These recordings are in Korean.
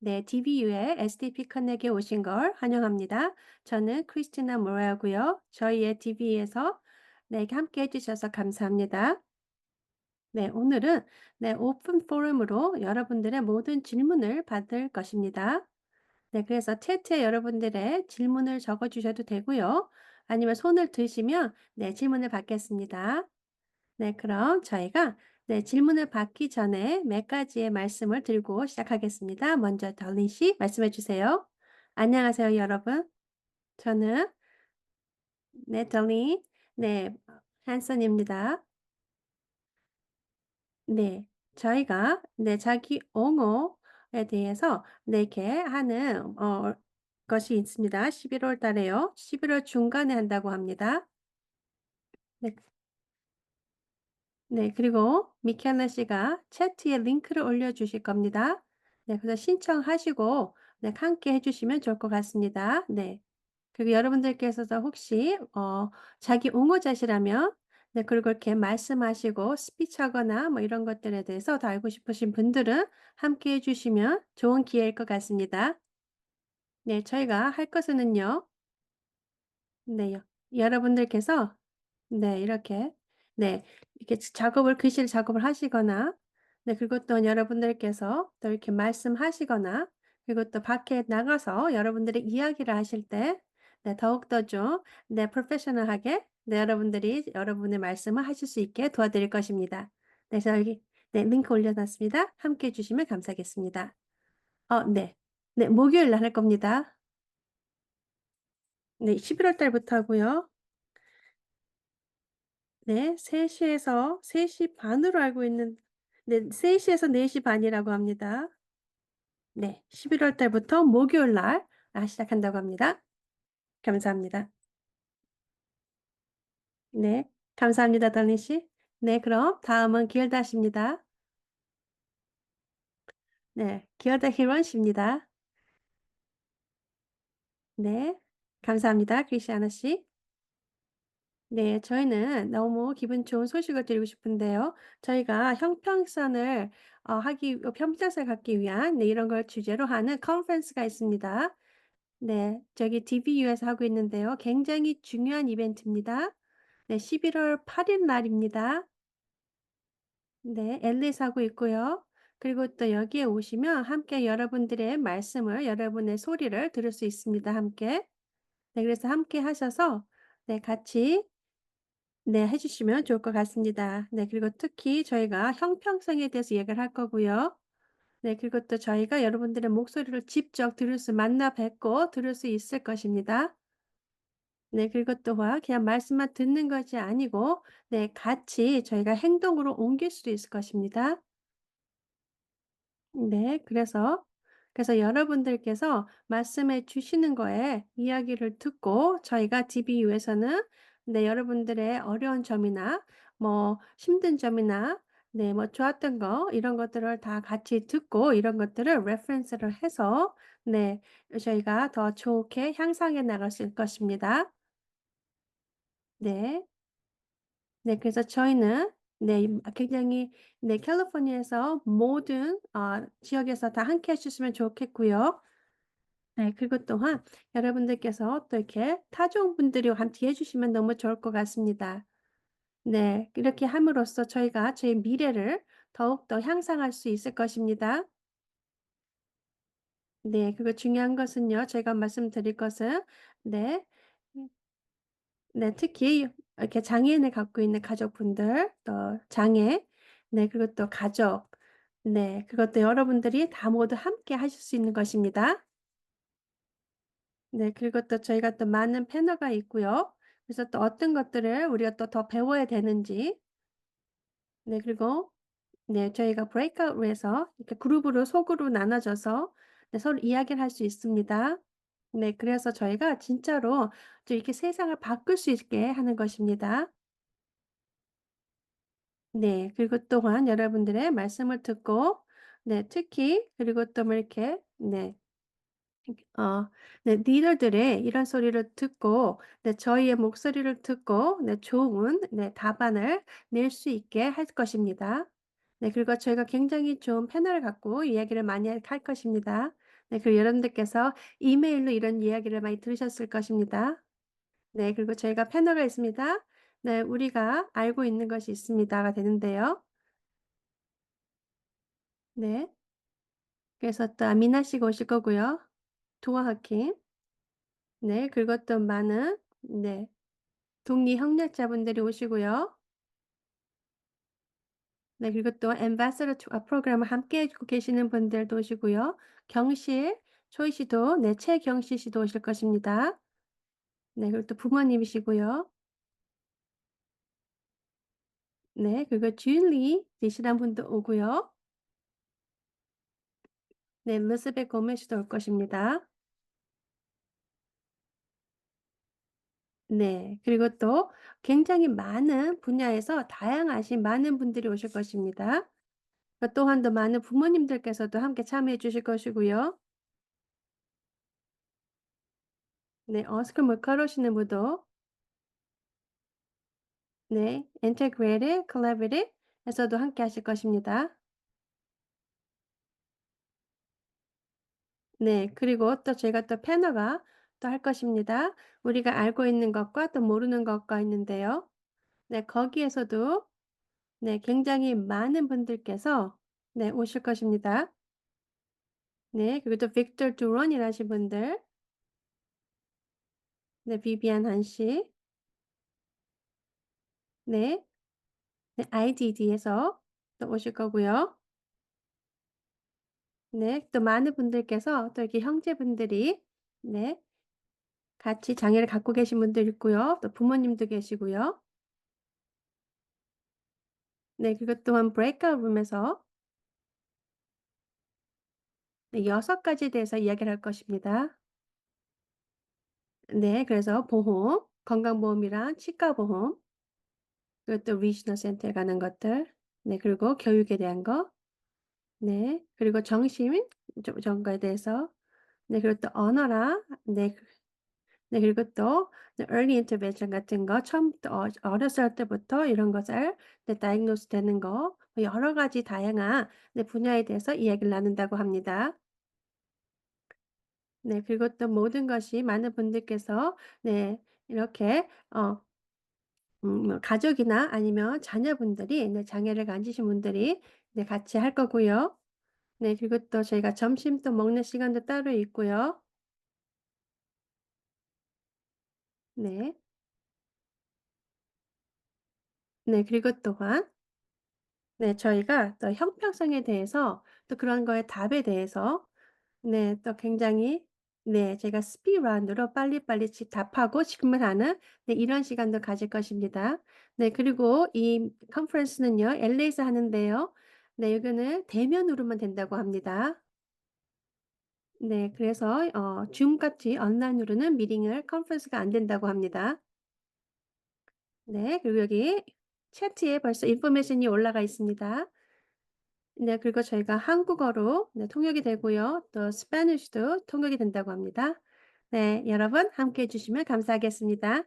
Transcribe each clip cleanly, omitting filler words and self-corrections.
네, DBU의 SDP 커넥에 오신 걸 환영합니다. 저는 크리스티나 모라고요. 저희의 DB에서 네, 함께 해주셔서 감사합니다. 네, 오늘은 네, 오픈 포럼으로 여러분들의 모든 질문을 받을 것입니다. 네, 그래서 채트에 여러분들의 질문을 적어주셔도 되고요. 아니면 손을 드시면 네, 질문을 받겠습니다. 네, 그럼 저희가 네, 질문을 받기 전에 몇 가지의 말씀을 드리고 시작하겠습니다. 먼저 덜린 씨 말씀해 주세요. 안녕하세요, 여러분. 저는 네, 덜린 네, 한선입니다. 네, 저희가 네, 자기 옹호에 대해서 네, 이렇게 하는 것이 있습니다. 11월 달에요. 11월 중간에 한다고 합니다. 네, 네, 그리고 미케나 씨가 채트에 링크를 올려주실 겁니다. 네, 그래서 신청하시고 네, 함께 해주시면 좋을 것 같습니다. 네, 그리고 여러분들께서도 혹시 자기 옹호자시라면 네, 그리고 이렇게 말씀하시고 스피치하거나 뭐 이런 것들에 대해서 더 알고 싶으신 분들은 함께 해주시면 좋은 기회일 것 같습니다. 네, 저희가 할 것은요. 네, 여러분들께서 네. 이렇게 네. 이렇게 작업을 글씨를 작업을 하시거나 네, 그리고 또 여러분들께서 또 이렇게 말씀하시거나 그리고 또 밖에 나가서 여러분들이 이야기를 하실 때 네, 더욱더 좀 네, 프로페셔널하게 네, 여러분들이 여러분의 말씀을 하실 수 있게 도와드릴 것입니다. 네, 그래서 여기 네, 링크 올려 놨습니다. 함께 해 주시면 감사하겠습니다. 네. 네, 목요일 날 할 겁니다. 네, 11월 달부터 하고요. 네. 3 시에서 3시 반으로 알고 있는 네, 3 시에서 4시 반이라고 합니다. 네. 11월 달부터 목요일 날 시작한다고 합니다. 감사합니다. 네. 감사합니다, 달니 씨. 네, 그럼 다음은 기얼다 씨입니다. 네. 기얼다 희원 씨입니다. 네. 감사합니다, 크리스티아나 씨. 네. 저희는 너무 기분 좋은 소식을 드리고 싶은데요. 저희가 형평성을 형평성을 갖기 위한 네, 이런 걸 주제로 하는 컨퍼런스가 있습니다. 네. 저기 DBU에서 하고 있는데요. 굉장히 중요한 이벤트입니다. 네. 11월 8일 날입니다. 네. LA에서 하고 있고요. 그리고 또 여기에 오시면 함께 여러분들의 말씀을 여러분의 소리를 들을 수 있습니다 함께. 네. 그래서 함께 하셔서 네, 같이 네, 해 주시면 좋을 것 같습니다. 네. 그리고 특히 저희가 형평성에 대해서 얘기를 할 거고요. 네. 그리고 또 저희가 여러분들의 목소리를 직접 만나 뵙고 들을 수 있을 것입니다. 네. 그리고 또한 그냥 말씀만 듣는 것이 아니고 네, 같이 저희가 행동으로 옮길 수도 있을 것입니다. 네. 그래서 여러분들께서 말씀해 주시는 거에 이야기를 듣고 저희가 DBU에서는 네, 여러분들의 어려운 점이나 뭐 힘든 점이나 네, 뭐 좋았던 거 이런 것들을 다 같이 듣고 이런 것들을 레퍼런스를 해서 네, 저희가 더 좋게 향상해 나갈 수 있을 것입니다. 네. 네, 그래서 저희는 네, 굉장히 네, 캘리포니아에서 모든 지역에서 다 함께 해 주셨으면 좋겠고요. 네, 그리고 또한 여러분들께서 또 이렇게 타종분들이 함께 해 주시면 너무 좋을 것 같습니다. 네, 이렇게 함으로써 저희가 저희 미래를 더욱더 향상할 수 있을 것입니다. 네, 그리고 중요한 것은요. 제가 말씀드릴 것은 네. 네. 특히 이렇게 장애인을 갖고 있는 가족분들 또 장애 네, 그리고 또 가족 네, 그것도 여러분들이 다 모두 함께 하실 수 있는 것입니다. 네, 그리고 또 저희가 또 많은 패널가 있고요. 그래서 또 어떤 것들을 우리가 또 더 배워야 되는지 네, 그리고 네, 저희가 브레이크아웃해서 이렇게 그룹으로 소그룹 나눠져서 네, 서로 이야기를 할 수 있습니다. 네, 그래서 저희가 진짜로 좀 이렇게 세상을 바꿀 수 있게 하는 것입니다. 네. 그리고 또한 여러분들의 말씀을 듣고 네, 특히 그리고 또 뭐 이렇게 네. 네, 리더들의 이런 소리를 듣고 네, 저희의 목소리를 듣고 네, 좋은 네, 답안을 낼 수 있게 할 것입니다. 네, 그리고 저희가 굉장히 좋은 패널을 갖고 이야기를 많이 할 것입니다. 네, 그리고 여러분들께서 이메일로 이런 이야기를 많이 들으셨을 것입니다. 네, 그리고 저희가 패널가 있습니다. 네, "우리가 알고 있는 것이 있습니다."가 되는데요. 네. 그래서 또 미나 씨가 오실 거고요. 도어 하킴. 네, 그리고 또 많은 네, 독립 협력자분들이 오시고요. 네, 그리고 또 앰바서더 프로그램을 함께 해 주고 계시는 분들도 오시고요. 경실, 초이 씨도 네, 최경실 씨도 오실 것입니다. 네, 그리고 또 부모님이시고요. 네, 그리고 줄리 리시라는 분도 오고요. 네, 엘리자베트 고메즈도 올 것입니다. 네, 그리고 또 굉장히 많은 분야에서 다양하신 많은 분들이 오실 것입니다. 또한 더 많은 부모님들께서도 함께 참여해 주실 것이고요. 네, 오스카 물가로시는 무도 네, 인테그레이티드 콜라보레이티브 에서도 함께 하실 것입니다. 네, 그리고 또 저희가 또 패너가 또 할 것입니다. 우리가 알고 있는 것과 또 모르는 것과 있는데요. 네, 거기에서도 네, 굉장히 많은 분들께서 네, 오실 것입니다. 네, 그리고 또 빅터 두런이라신 분들, 네, 비비안 한 씨, 네, 네, IDD에서 또 오실 거고요. 네, 또 많은 분들께서 또 이렇게 형제분들이 네, 같이 장애를 갖고 계신 분들 있고요. 또 부모님도 계시고요. 네, 그리고 또한 브레이크아웃 룸에서 네, 6 가지에 대해서 이야기를 할 것입니다. 네, 그래서 보험, 건강보험이랑 치과보험, 그리고 또 리지널 센터에 가는 것들, 네, 그리고 교육에 대한 거, 네, 그리고 정신 거에 대해서, 네, 그리고 또 언어랑, 네, 네, 그리고 또 네, early intervention 같은 거, 처음부터 어렸을 때부터 이런 것을 네, 다이그노스 되는 거, 뭐 여러 가지 다양한 네, 분야에 대해서 이야기를 나눈다고 합니다. 네, 그리고 또 모든 것이 많은 분들께서 네, 이렇게 뭐 가족이나 아니면 자녀분들이 네, 장애를 가지신 분들이 네, 같이 할 거고요. 네, 그리고 또 저희가 점심 또 먹는 시간도 따로 있고요. 네. 네, 그리고 또한 네, 저희가 또 형평성에 대해서 또 그런 거에 답에 대해서 네, 또 굉장히 네, 제가 스피드 라운드로 빨리빨리 답하고 질문하는 네, 이런 시간도 가질 것입니다. 네, 그리고 이 컨퍼런스는요, LA에서 하는데요. 네, 여기는 대면으로만 된다고 합니다. 네, 그래서 줌같이 온라인으로는 미팅을 컨퍼런스가 안 된다고 합니다. 네, 그리고 여기 채트에 벌써 인포메이션이 올라가 있습니다. 네, 그리고 저희가 한국어로 네, 통역이 되고요. 또 스패니쉬도 통역이 된다고 합니다. 네, 여러분 함께 해 주시면 감사하겠습니다.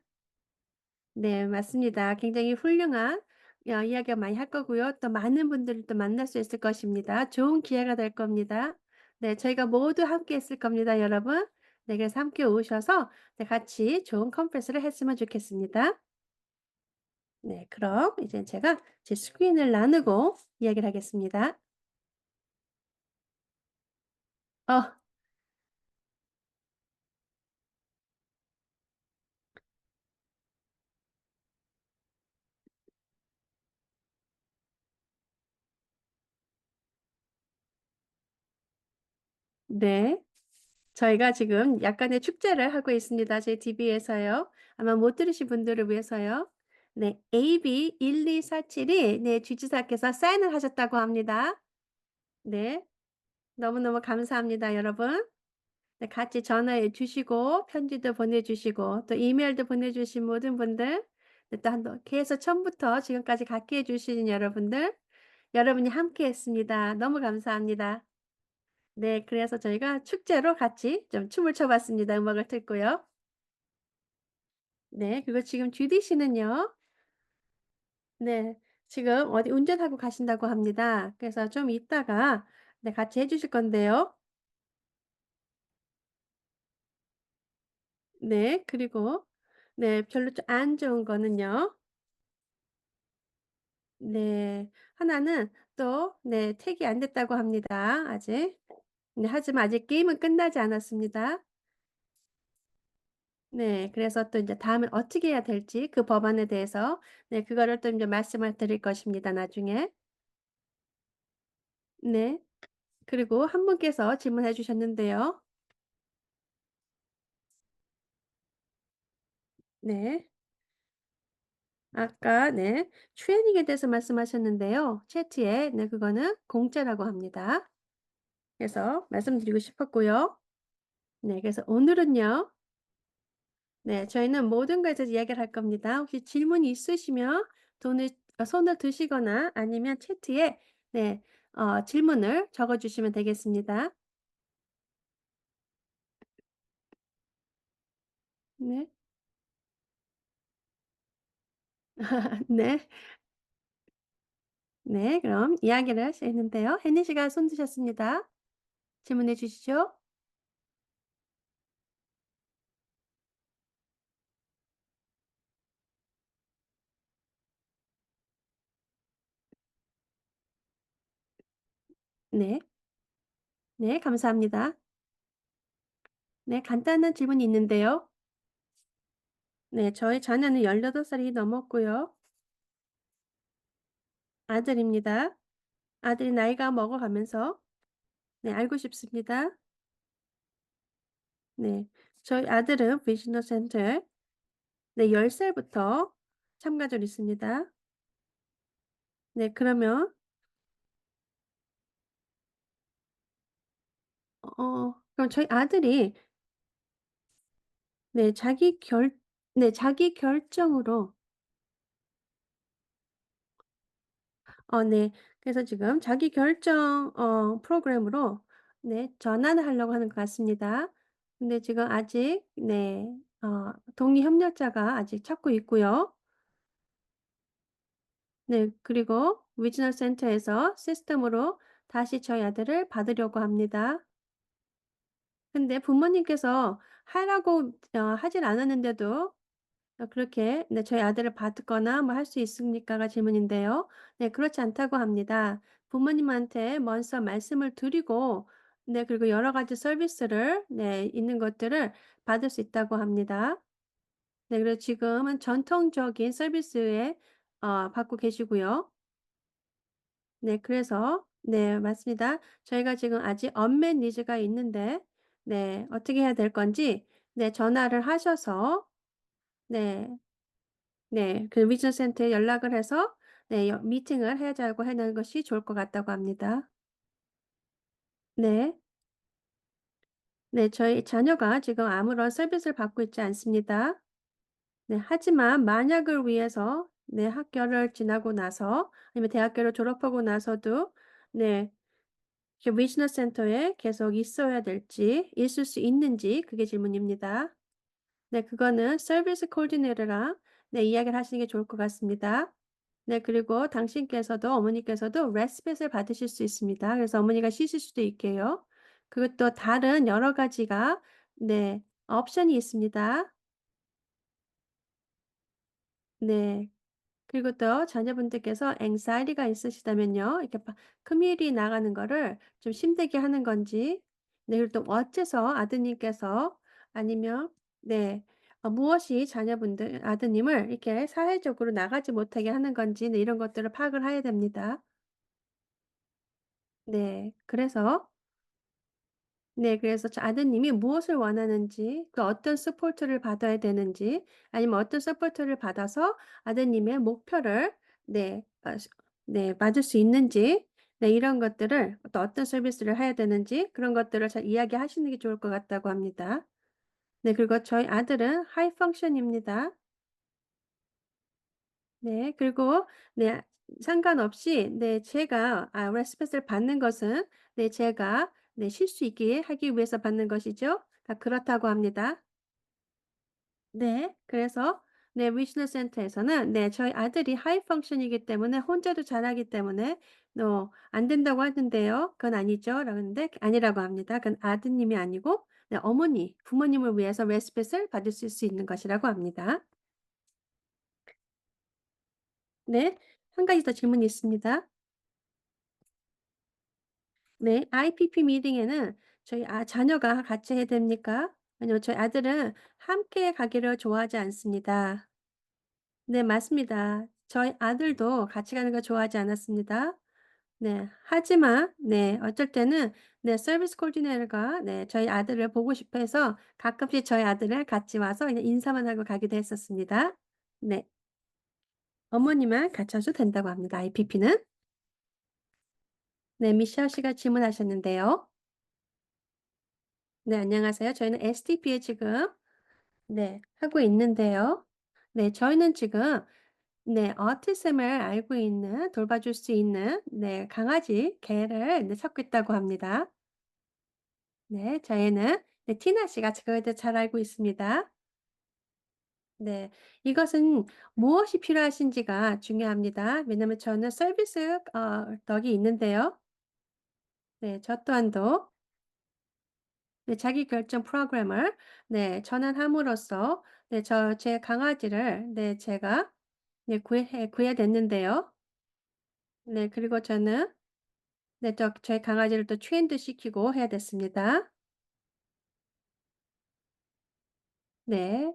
네, 맞습니다. 굉장히 훌륭한 이야기가 많이 할 거고요. 또 많은 분들을 또 만날 수 있을 것입니다. 좋은 기회가 될 겁니다. 네, 저희가 모두 함께 했을 겁니다, 여러분. 네, 그래서 함께 오셔서 네, 같이 좋은 컨퍼런스를 했으면 좋겠습니다. 네, 그럼 이제 제가 제 스크린을 나누고 이야기를 하겠습니다. 어, 네. 저희가 지금 약간의 축제를 하고 있습니다. 저희 TV에서요. 아마 못 들으신 분들을 위해서요. 네. AB1247이 네, 주지사께서 사인을 하셨다고 합니다. 네. 너무너무 감사합니다, 여러분. 네, 같이 전화해 주시고 편지도 보내 주시고 또 이메일도 보내 주신 모든 분들 네, 또 계속 처음부터 지금까지 같이 해 주신 여러분들, 여러분이 함께 했습니다. 너무 감사합니다. 네, 그래서 저희가 축제로 같이 좀 춤을 춰 봤습니다. 음악을 틀고요. 네, 그리고 지금 주디 씨는요. 네. 지금 어디 운전하고 가신다고 합니다. 그래서 좀 이따가 네, 같이 해 주실 건데요. 네. 그리고 네 별로 좀 안 좋은 거는요. 네. 하나는 또 네 택이 안 됐다고 합니다 아직. 네 하지만 아직 게임은 끝나지 않았습니다. 네. 그래서 또 인제 다음엔 어떻게 해야 될지 그 법안에 대해서 네 그거를 또 인제 말씀을 드릴 것입니다 나중에. 네. 그리고 한 분께서 질문해 주셨는데요. 네. 아까 네 트레이닝에 대해서 말씀하셨는데요. 채트에 네 그거는 공짜라고 합니다. 그래서 말씀드리고 싶었고요. 네 그래서 오늘은요. 네 저희는 모든 것에 대해서 이야기를 할 겁니다. 혹시 질문이 있으시면 돈을 손을 드시거나 아니면 채트에 네 질문을 적어 주시면 되겠습니다. 네. 네. 네. 그럼 이야기를 시작했는데요. 혜니 씨가 손 드셨습니다. 질문해 주시죠. 네. 네 감사합니다. 네 간단한 질문이 있는데요. 네 저희 자녀는 18 살이 넘었고요. 아들입니다. 아들이 나이가 먹어가면서 네 알고 싶습니다. 네. 저희 아들은 비즈니스 센터에 네 10 살부터 참가자로 있습니다. 네 그러면 그럼 저희 아들이 네 자기 결정으로 네. 그래서 지금 자기 결정 프로그램으로 네 전환을 하려고 하는 것 같습니다. 근데 지금 아직 네 독립 협력자가 아직 찾고 있고요. 네. 그리고 위즈널 센터에서 시스템으로 다시 저희 아들을 받으려고 합니다. 근데 부모님께서 하라고 하질 않았는데도 그렇게 네 저희 아들을 받거나 뭐 할 수 있습니까가 질문인데요. 네 그렇지 않다고 합니다. 부모님한테 먼저 말씀을 드리고 네 그리고 여러 가지 서비스를 네 있는 것들을 받을 수 있다고 합니다. 네 그래서 지금은 전통적인 서비스에 받고 계시고요. 네 그래서 네 맞습니다. 저희가 지금 아직 언met 니즈가 있는데 네 어떻게 해야 될 건지 네 전화를 하셔서 네. 네. 그 위즈널 센터에 연락을 해서 네 미팅을 하자고 하는 것이 좋을 것 같다고 합니다. 네. 네. 저희 자녀가 지금 아무런 서비스를 받고 있지 않습니다. 네. 하지만 만약을 위해서 네 학교를 지나고 나서 아니면 대학교를 졸업하고 나서도 네 그 위즈널 센터에 계속 있어야 될지 있을 수 있는지 그게 질문입니다. 네. 그거는 서비스 코디네이터랑 네 이야기를 하시는 게 좋을 것 같습니다. 네 그리고 당신께서도 어머니께서도 레스핏을 받으실 수 있습니다. 그래서 어머니가 쉬실 수도 있게요. 그리고 또 다른 여러 가지가 네 옵션이 있습니다. 네. 그리고 또 자녀분들께서 anxiety가 있으시다면요. 이렇게 community 나가는 거를 좀 힘들게 하는 건지 네 그리고 또 어째서 아드님께서 아니면 네 무엇이 자녀분들 아드님을 이렇게 사회적으로 나가지 못하게 하는 건지 네 이런 것들을 파악을 해야 됩니다. 네. 그래서 네 그래서 저 아드님이 무엇을 원하는지 그 어떤 서포트를 받아야 되는지 아니면 어떤 서포트를 받아서 아드님의 목표를 네 네 맞을 수 있는지 네 이런 것들을 또 어떤 서비스를 해야 되는지 그런 것들을 잘 이야기하시는 게 좋을 것 같다고 합니다. 네 그리고 저희 아들은 하이 펑션입니다. 네. 그리고 네 상관없이 네 제가 레스펙트를 받는 것은 네 제가 네 쉴 수 있게 하기 위해서 받는 것이죠. 그렇다고 합니다. 네. 그래서 네 위시너 센터에서는 네 저희 아들이 하이 펑션이기 때문에 혼자도 잘하기 때문에 "안 된다고 하는데요." "그건 아니죠." 라고 하는데 아니라고 합니다. 그건 아드님이 아니고 네, 어머니, 부모님을 위해서 레스펫을 받으실 수 있는 것이라고 합니다. 네. 한 가지 더 질문이 있습니다. 네. IPP 미팅에는 저희 자녀가 같이 해야 됩니까? 아니면 저희 아들은 함께 가기를 좋아하지 않습니다. 네, 맞습니다. 저희 아들도 같이 가는 걸 좋아하지 않았습니다. 네. 하지만 네, 어쩔 때는 네, 서비스 코디네이터가 네, 저희 아들을 보고 싶어 해서 가끔씩 저희 아들을 같이 와서 그냥 인사만 하고 가기도 했었습니다. 네. 어머니만 같이 하셔도 된다고 합니다, IPP는. 네, 미셸 씨가 질문하셨는데요. 네, 안녕하세요. 저희는 STP에 지금 네, 하고 있는데요. 네, 저희는 지금 네, 어티즘을 알고 있는 돌봐줄 수 있는 네, 강아지 개를 네, 찾고 있다고 합니다. 네, 저희는 네, 티나 씨가 그거에 대해 잘 알고 있습니다. 네. 이것은 무엇이 필요하신지가 중요합니다. 왜냐면 저는 서비스 덕이 있는데요. 네, 저 또한도 네, 자기결정 프로그램을 네, 전환함으로써 네, 제 강아지를 네, 제가 네, 구해야 됐는데요. 네, 그리고 저는 네, 저희 강아지를 또 트레인도 시키고 해야 됐습니다. 네.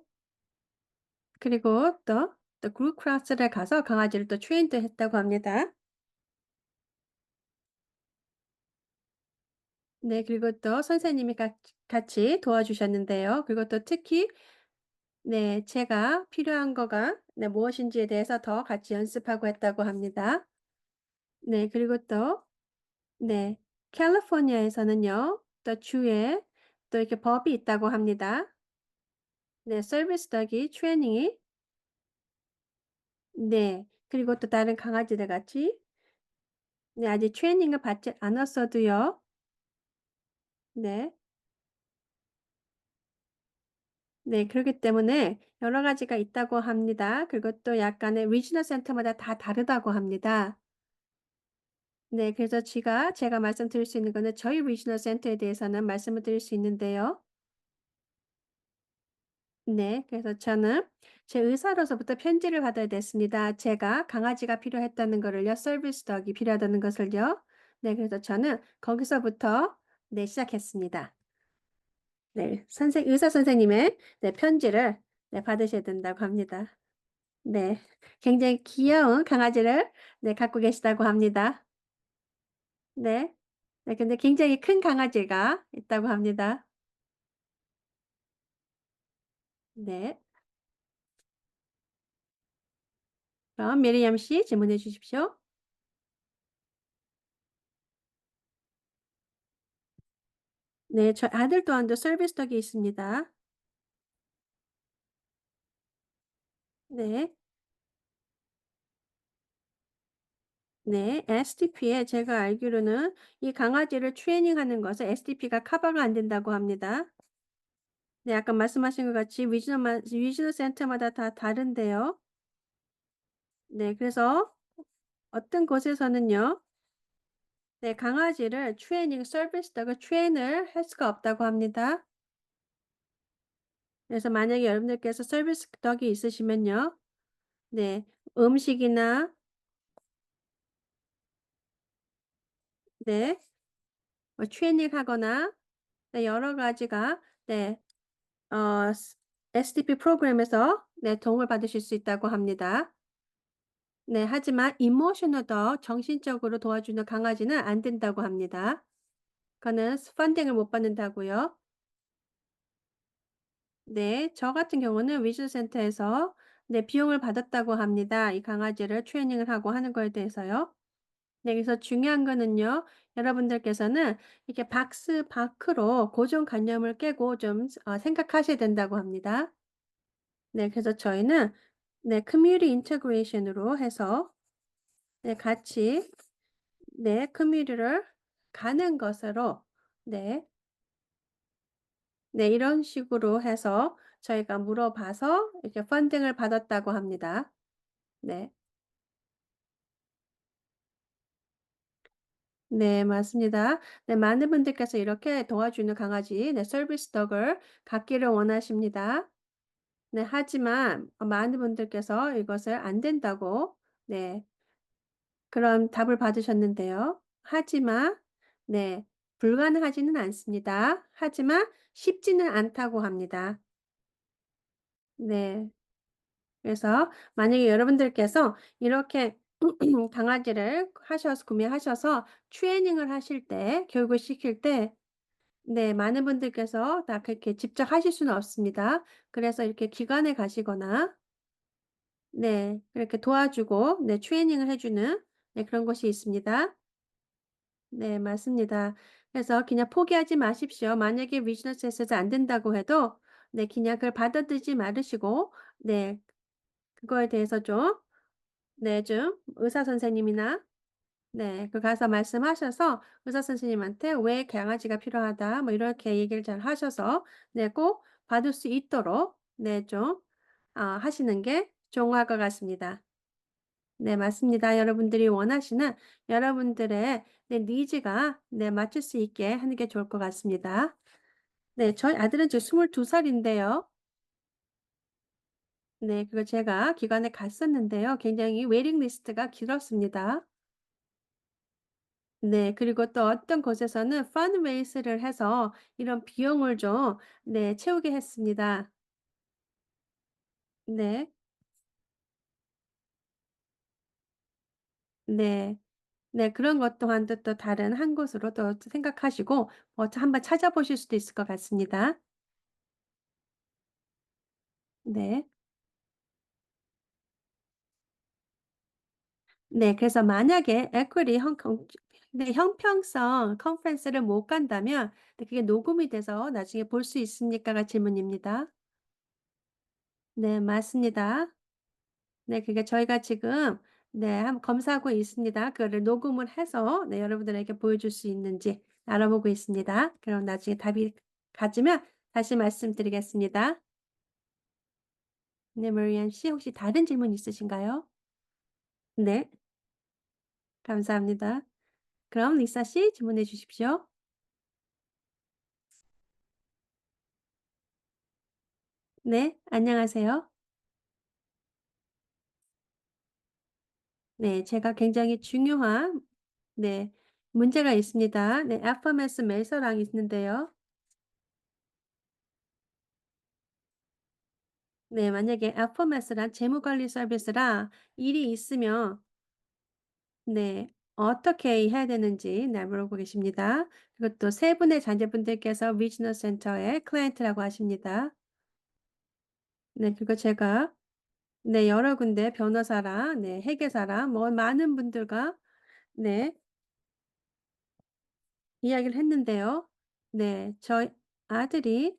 그리고 또 그룹 클래스를 가서 강아지를 또 트레인도 했다고 합니다. 네, 그리고 또 선생님이 같이 도와주셨는데요. 그리고 또 특히 네, 제가 필요한 거가 네, 무엇인지에 대해서 더 같이 연습하고 했다고 합니다. 네, 그리고 또 네, 캘리포니아에서는요. 또 주에 또 이렇게 법이 있다고 합니다. 네, 서비스 더기 트레이닝이 네, 그리고 또 다른 강아지들 같이 네, 아직 트레이닝을 받지 않았어도요. 네. 네, 그렇기 때문에 여러 가지가 있다고 합니다. 그리고 또 약간의 리지널 센터마다 다 다르다고 합니다. 네, 그래서 제가 말씀드릴 수 있는 거는 저희 리지널 센터에 대해서는 말씀을 드릴 수 있는데요. 네, 그래서 저는 제 의사로서부터 편지를 받아야 됐습니다. 제가 강아지가 필요했다는 거를요, 서비스 덕이 필요하다는 것을요. 네, 그래서 저는 거기서부터 네, 시작했습니다. 네, 의사 선생님의 네, 편지를 네, 받으셔야 된다고 합니다. 네. 굉장히 귀여운 강아지를 네, 갖고 계시다고 합니다. 네. 네, 근데 굉장히 큰 강아지가 있다고 합니다. 네. 그럼 미리암 씨 질문해 주십시오. 네, 저 아들 또한도 서비스 덕이 있습니다. 네. 네. STP에 제가 알기로는 이 강아지를 트레이닝하는 것은 STP가 커버가 안 된다고 합니다. 네, 아까 말씀하신 것 같이 리지널 센터마다 다 다른데요. 네, 그래서 어떤 곳에서는요. 네, 강아지를 트레이닝 서비스 덕을 트레인을 할 수가 없다고 합니다. 그래서 만약에 여러분들께서 서비스 덕이 있으시면요. 네, 음식이나 네, 뭐 트레이닝 하거나 네, 여러 가지가 네, SDP 프로그램에서 네, 도움을 받으실 수 있다고 합니다. 네, 하지만 이모셔널 덕 정신적으로 도와주는 강아지는 안 된다고 합니다. 그거는 펀딩을 못 받는다고요. 네. 저 같은 경우는 위즐 센터에서 네, 비용을 받았다고 합니다. 이 강아지를 트레이닝을 하고 하는 거에 대해서요. 네, 그래서 중요한 거는요. 여러분들께서는 이렇게 박스 밖으로 고정관념을 깨고 좀 생각하셔야 된다고 합니다. 네, 그래서 저희는 네, 커뮤니티 인테그레이션으로 해서 네, 같이 네, 커뮤니티를 가는 것으로 네, 네, 이런 식으로 해서 저희가 물어봐서 이렇게 펀딩을 받았다고 합니다. 네. 네, 맞습니다. 네, 많은 분들께서 이렇게 도와주는 강아지, 네, 서비스 덕을 갖기를 원하십니다. 네, 하지만 많은 분들께서 이것을 안 된다고, 네, 그런 답을 받으셨는데요. 하지만, 네, 불가능하지는 않습니다. 하지만 쉽지는 않다고 합니다. 네. 그래서 만약에 여러분들께서 이렇게 강아지를 하셔서 구매하셔서 트레이닝을 하실 때, 교육을 시킬 때, 네, 많은 분들께서 다 그렇게 직접 하실 수는 없습니다. 그래서 이렇게 기관에 가시거나, 네, 그렇게 도와주고, 네, 트레이닝을 해 주는, 네, 그런 곳이 있습니다. 네, 맞습니다. 그래서 그냥 포기하지 마십시오. 만약에 비즈니스 에서 안 된다고 해도, 네, 그냥 그걸 받아들이지 말으시고, 네, 그거에 대해서 좀, 네, 좀 의사 선생님이나, 네, 그 가서 말씀하셔서 의사 선생님한테 "왜 강아지가 필요하다." 뭐 이렇게 얘기를 잘 하셔서, 네, 꼭 받을 수 있도록, 네, 좀 하시는 게 좋을 것 같습니다. 네, 맞습니다. 여러분들이 원하시는 여러분들의, 네, 니즈가, 네, 맞출 수 있게 하는 게 좋을 것 같습니다. 네, 저희 아들은 지금 22 살인데요. 네, 그거 제가 기관에 갔었는데요. 굉장히 웨이팅 리스트가 길었습니다. 네. 그리고 또 어떤 곳에서는 펀드레이스를 해서 이런 비용을 좀, 네, 채우게 했습니다. 네. 네. 네. 그런 것 또한도 또 다른 한 곳으로 또 생각하시고 한번 찾아보실 수도 있을 것 같습니다. 네. 네. 그래서 만약에 에쿼리 네, 형평성 컨퍼런스를 못 간다면, 네, 그게 녹음이 돼서 나중에 볼 수 있습니까?"가 질문입니다. 네, 맞습니다. 네, 그게 저희가 지금, 네, 한번 검사하고 있습니다. 그거를 녹음을 해서, 네, 여러분들에게 보여줄 수 있는지 알아보고 있습니다. 그럼 나중에 답이 가지면 다시 말씀드리겠습니다. 네, 머리안 씨, 혹시 다른 질문 있으신가요? 네, 감사합니다. 그럼 리사 씨 질문해 주십시오. 네, 안녕하세요. 네, 제가 굉장히 중요한, 네, 문제가 있습니다. 네, FMS 매서랑 있는데요. 네, 만약에 FMS란 재무관리 서비스라 일이 있으면, 네, 어떻게 해야 되는지, 네, 물어보고 계십니다. 그리고 또 세 분의 자녀분들께서 리지널 센터의 클라이언트라고 하십니다. 네, 그리고 제가, 네, 여러 군데 변호사랑, 네, 회계사랑 뭐 많은 분들과, 네, 이야기를 했는데요. 네, 저희 아들이,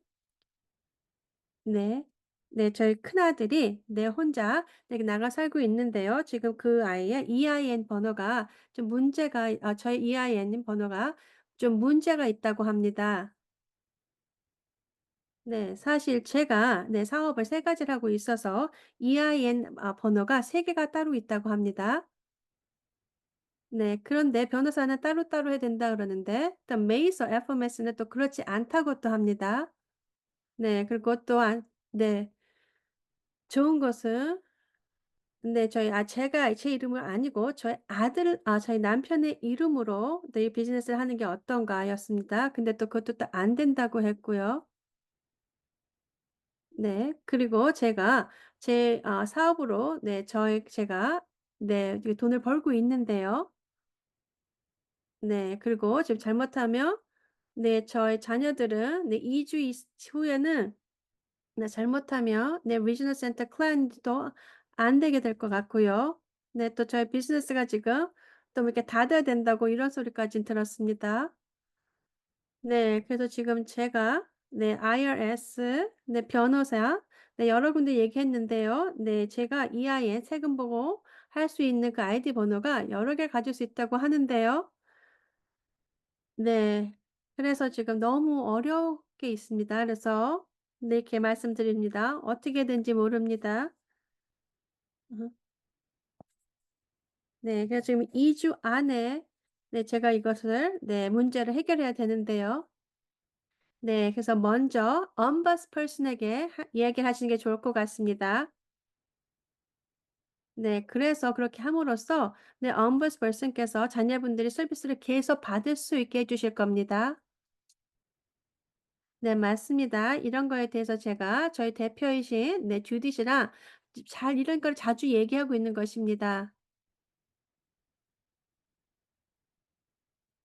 네. 네, 저희 큰아들이, 네, 혼자, 네, 나가 살고 있는데요. 지금 그 아이의 EIN 번호가 좀 문제가, 저희 EIN 번호가 좀 문제가 있다고 합니다. 네, 사실 제가, 네, 사업을 세 가지를 하고 있어서 EIN 번호가 세 개가 따로 있다고 합니다. 네, 그런데 변호사는 따로따로 해야 된다 그러는데, 또 메이서 FMS는 또 그렇지 않다고 또 합니다. 네, 그리고 또한, 네, 좋은 것은, 네, 제가 제 이름은 아니고 저희 남편의 이름으로 네, 비즈니스를 하는 게 어떤가였습니다. 근데 또 그것도 또 안 된다고 했고요. 네. 그리고 제가 제 사업으로, 네, 제가, 네, 이 돈을 벌고 있는데요. 네. 그리고 지금 잘못하면, 네, 저희 자녀들은, 네, 2주 후에는, 네, 잘못하면, 네, 리지널 센터 클라이언트도 안 되게 될 것 같고요. 네, 또 저희 비즈니스가 지금 또 뭐 이렇게 닫아야 된다고 이런 소리까지 들었습니다. 네, 그래서 지금 제가, 네, IRS, 네, 변호사, 네, 여러 군데 얘기했는데요. 네, 제가 EIN 세금 보고 할 수 있는 그 아이디 번호가 여러 개 가질 수 있다고 하는데요. 네. 그래서 지금 너무 어렵게 있습니다. 그래서, 네, 이렇게 말씀드립니다. 어떻게 된지 모릅니다. 음. 네. 그래서 지금 2주 안에, 네, 제가 이것을 네, 문제를 해결해야 되는데요. 네, 그래서 먼저 ombudsperson에게 이야기를 하시는 게 좋을 것 같습니다. 네, 그래서 그렇게 함으로써 네, ombudsperson께서 자녀분들이 서비스를 계속 받을 수 있게 해 주실 겁니다. 네, 맞습니다. 이런 거에 대해서 제가 저희 대표이신 네, 주디 씨랑 잘 이런 걸 자주 얘기하고 있는 것입니다.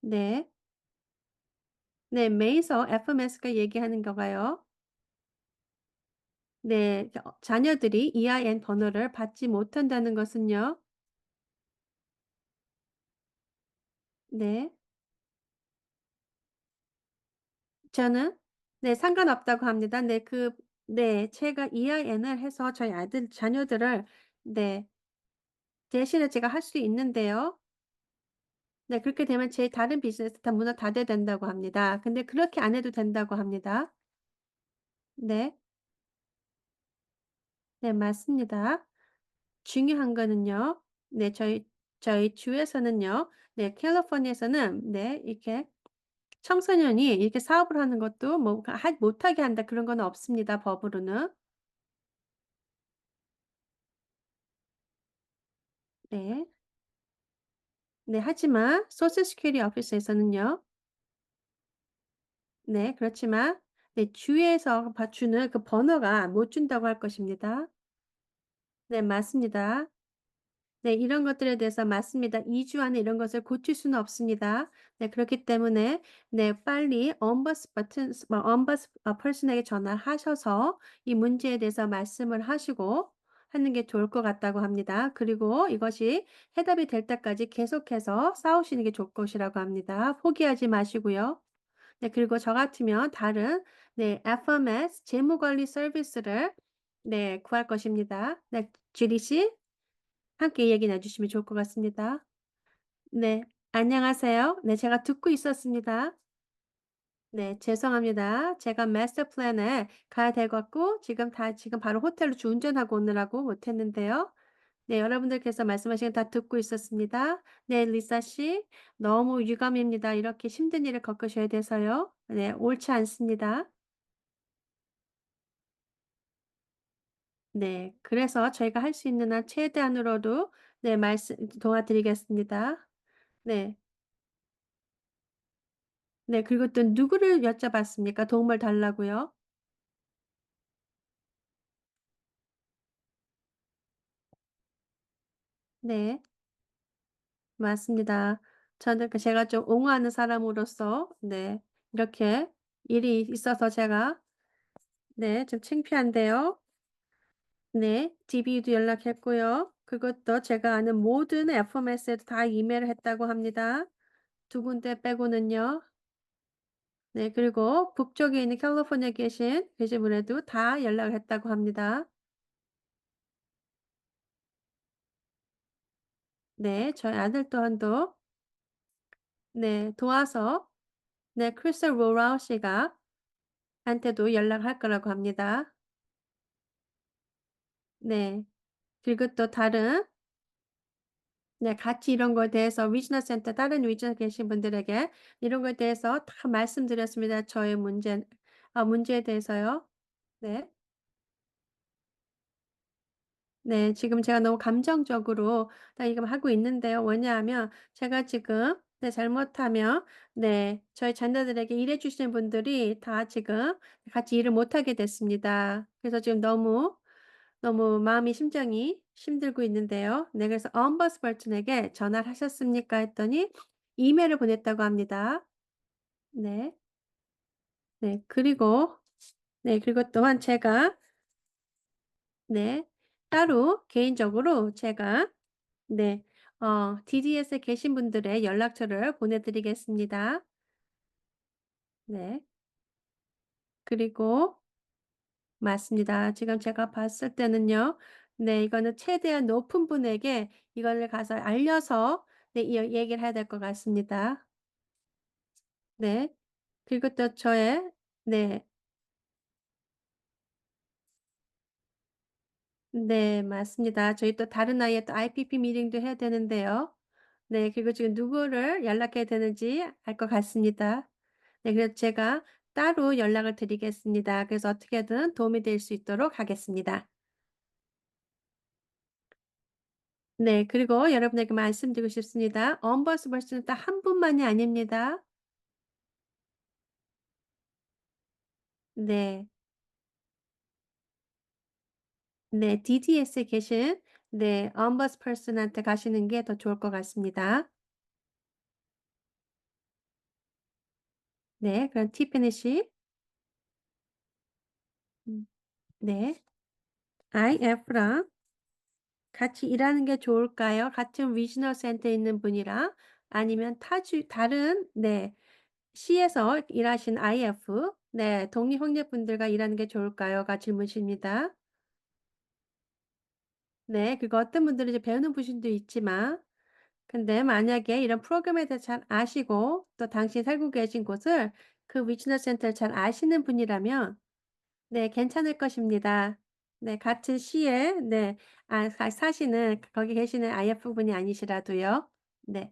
네. 네, 메이서 FMS가 얘기하는 거가요. 네, 자녀들이 EIN 번호를 받지 못한다는 것은요. 네. 저는 네, 상관없다고 합니다. 네, 네, 제가 EIN을 해서 저희 아들 자녀들을 네, 대신에 제가 할 수 있는데요. 네, 그렇게 되면 제 다른 비즈니스 다 문을 닫아야 된다고 합니다. 근데 그렇게 안 해도 된다고 합니다. 네. 네, 맞습니다. 중요한 거는요. 네, 저희 주에서는요. 네, 캘리포니아에서는 네, 이렇게 청소년이 이렇게 사업을 하는 것도 뭐 못하게 한다 그런 건 없습니다, 법으로는. 네. 네, 하지만 소셜 시큐리티 오피스에서는요. 네, 그렇지만 네, 주에서 주는 그 번호가 못 준다고 할 것입니다. 네, 맞습니다. 네, 이런 것들에 대해서 맞습니다. 2주 안에 이런 것을 고칠 수는 없습니다. 네, 그렇기 때문에 네, 빨리 엄버스 퍼슨에게 전화하셔서 이 문제에 대해서 말씀을 하시고 하는 게 좋을 것 같다고 합니다. 그리고 이것이 해답이 될 때까지 계속해서 싸우시는 게 좋을 것이라고 합니다. 포기하지 마시고요. 네, 그리고 저 같으면 다른 네, FMS 재무관리 서비스를 네, 구할 것입니다. 네, 주리 씨 함께 얘기 나눠 주시면 좋을 것 같습니다. 네. 안녕하세요. 네, 제가 듣고 있었습니다. 네, 죄송합니다. 제가 마스터 플랜에 가야 돼 갖고 지금 바로 호텔로 운전하고 오느라고 못 했는데요. 네, 여러분들께서 말씀하신 거 다 듣고 있었습니다. 네, 리사 씨 너무 유감입니다. 이렇게 힘든 일을 겪으셔야 돼서요. 네, 옳지 않습니다. 네, 그래서 저희가 할 수 있는 한 최대한으로도 네, 말씀 도와드리겠습니다. 네. 네, 그리고 또 누구를 여쭤봤습니까? 도움을 달라고요? 네. 맞습니다. 저는 제가 좀 옹호하는 사람으로서 네, 이렇게 일이 있어서 제가 네, 좀 창피한데요. 네. DB도 연락했고요. 그것도 제가 아는 모든 FMS에도 다 이메일을 했다고 합니다. 두 군데 빼고는요. 네, 그리고 북쪽에 있는 캘리포니아에 계신 분에도 다 연락을 했다고 합니다. 네, 저희 아들 또한도 네, 도와서 네, 크리스 로라우 씨가 한테도 연락할 거라고 합니다. 네. 그리고 또 다른 네, 같이 이런 거에 대해서 리지널 센터 다른 리지널 계신 분들에게 이런 거에 대해서 다 말씀드렸습니다. 저의 문제에 대해서요. 네. 네. 지금 제가 너무 감정적으로 다 지금 하고 있는데요. 왜냐하면 제가 지금 네, 잘못하면 네, 저희 자녀들에게 일해 주시는 분들이 다 지금 같이 일을 못 하게 됐습니다. 그래서 지금 너무 마음이 심정이 힘들고 있는데요. 네, 그래서 엄버스벌튼에게 "전화를 하셨습니까?" 했더니 이메일을 보냈다고 합니다. 네. 네. 그리고 또한 제가 네, 따로 개인적으로 제가 네, DDS에 계신 분들의 연락처를 보내 드리겠습니다. 네. 그리고 맞습니다. 지금 제가 봤을 때는요. 네, 이거는 최대한 높은 분에게 이거를 가서 알려서 네, 이 얘기를 해야 될 것 같습니다. 네. 그리고 또 네. 네, 맞습니다. 저희 또 다른 아이의 또 IPP 미팅도 해야 되는데요. 네. 그리고 지금 누구를 연락해야 되는지 알 것 같습니다. 네. 그래서 제가 따로 연락을 드리겠습니다. 그래서 어떻게든 도움이 될 수 있도록 하겠습니다. 네. 그리고 여러분에게 말씀드리고 싶습니다. 엄버스버스는 딱 한 분만이 아닙니다. 네. 네. DDS에 계신 네 엄버스퍼슨한테 가시는 게 더 좋을 것 같습니다. 네. 그럼 티ffany 씨. 네. IF랑 같이 일하는 게 좋을까요? 같은 리지널 센터에 있는 분이랑 아니면 타주 다른 네 시에서 일하신 IF 네 독립 형제분들과 일하는 게 좋을까요?"가 질문이십니다. 네. 그리고 어떤 분들은 이제 배우는 분도 있지만 근데 만약에 이런 프로그램에 대해서 잘 아시고 또 당신이 살고 계신 곳을 그 리지널 센터를 잘 아시는 분이라면 네 괜찮을 것입니다. 네 같은 시에 네 사시는 거기 계시는 IF 분이 아니시라도요. 네.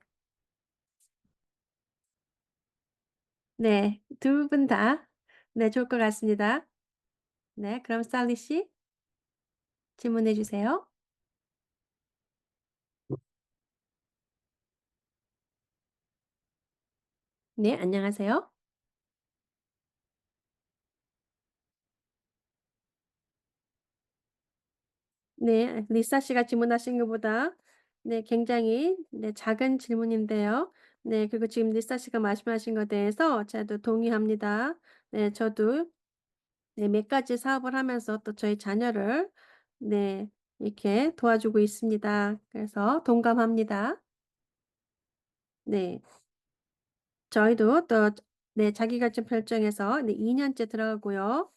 네. 두 분 다 네 좋을 것 같습니다. 네 그럼 살리 씨 질문해 주세요. 네 안녕하세요. 네. 리사 씨가 질문하신 것보다 네 굉장히 네 작은 질문인데요. 네 그리고 지금 리사 씨가 말씀하신 것에 대해서 저도 동의합니다. 네 저도 네 몇 가지 사업을 하면서 또 저희 자녀를 네 이렇게 도와주고 있습니다. 그래서 동감합니다. 네. 저희도 또 네 자기결정 별정에서 네 2 년째 들어가고요.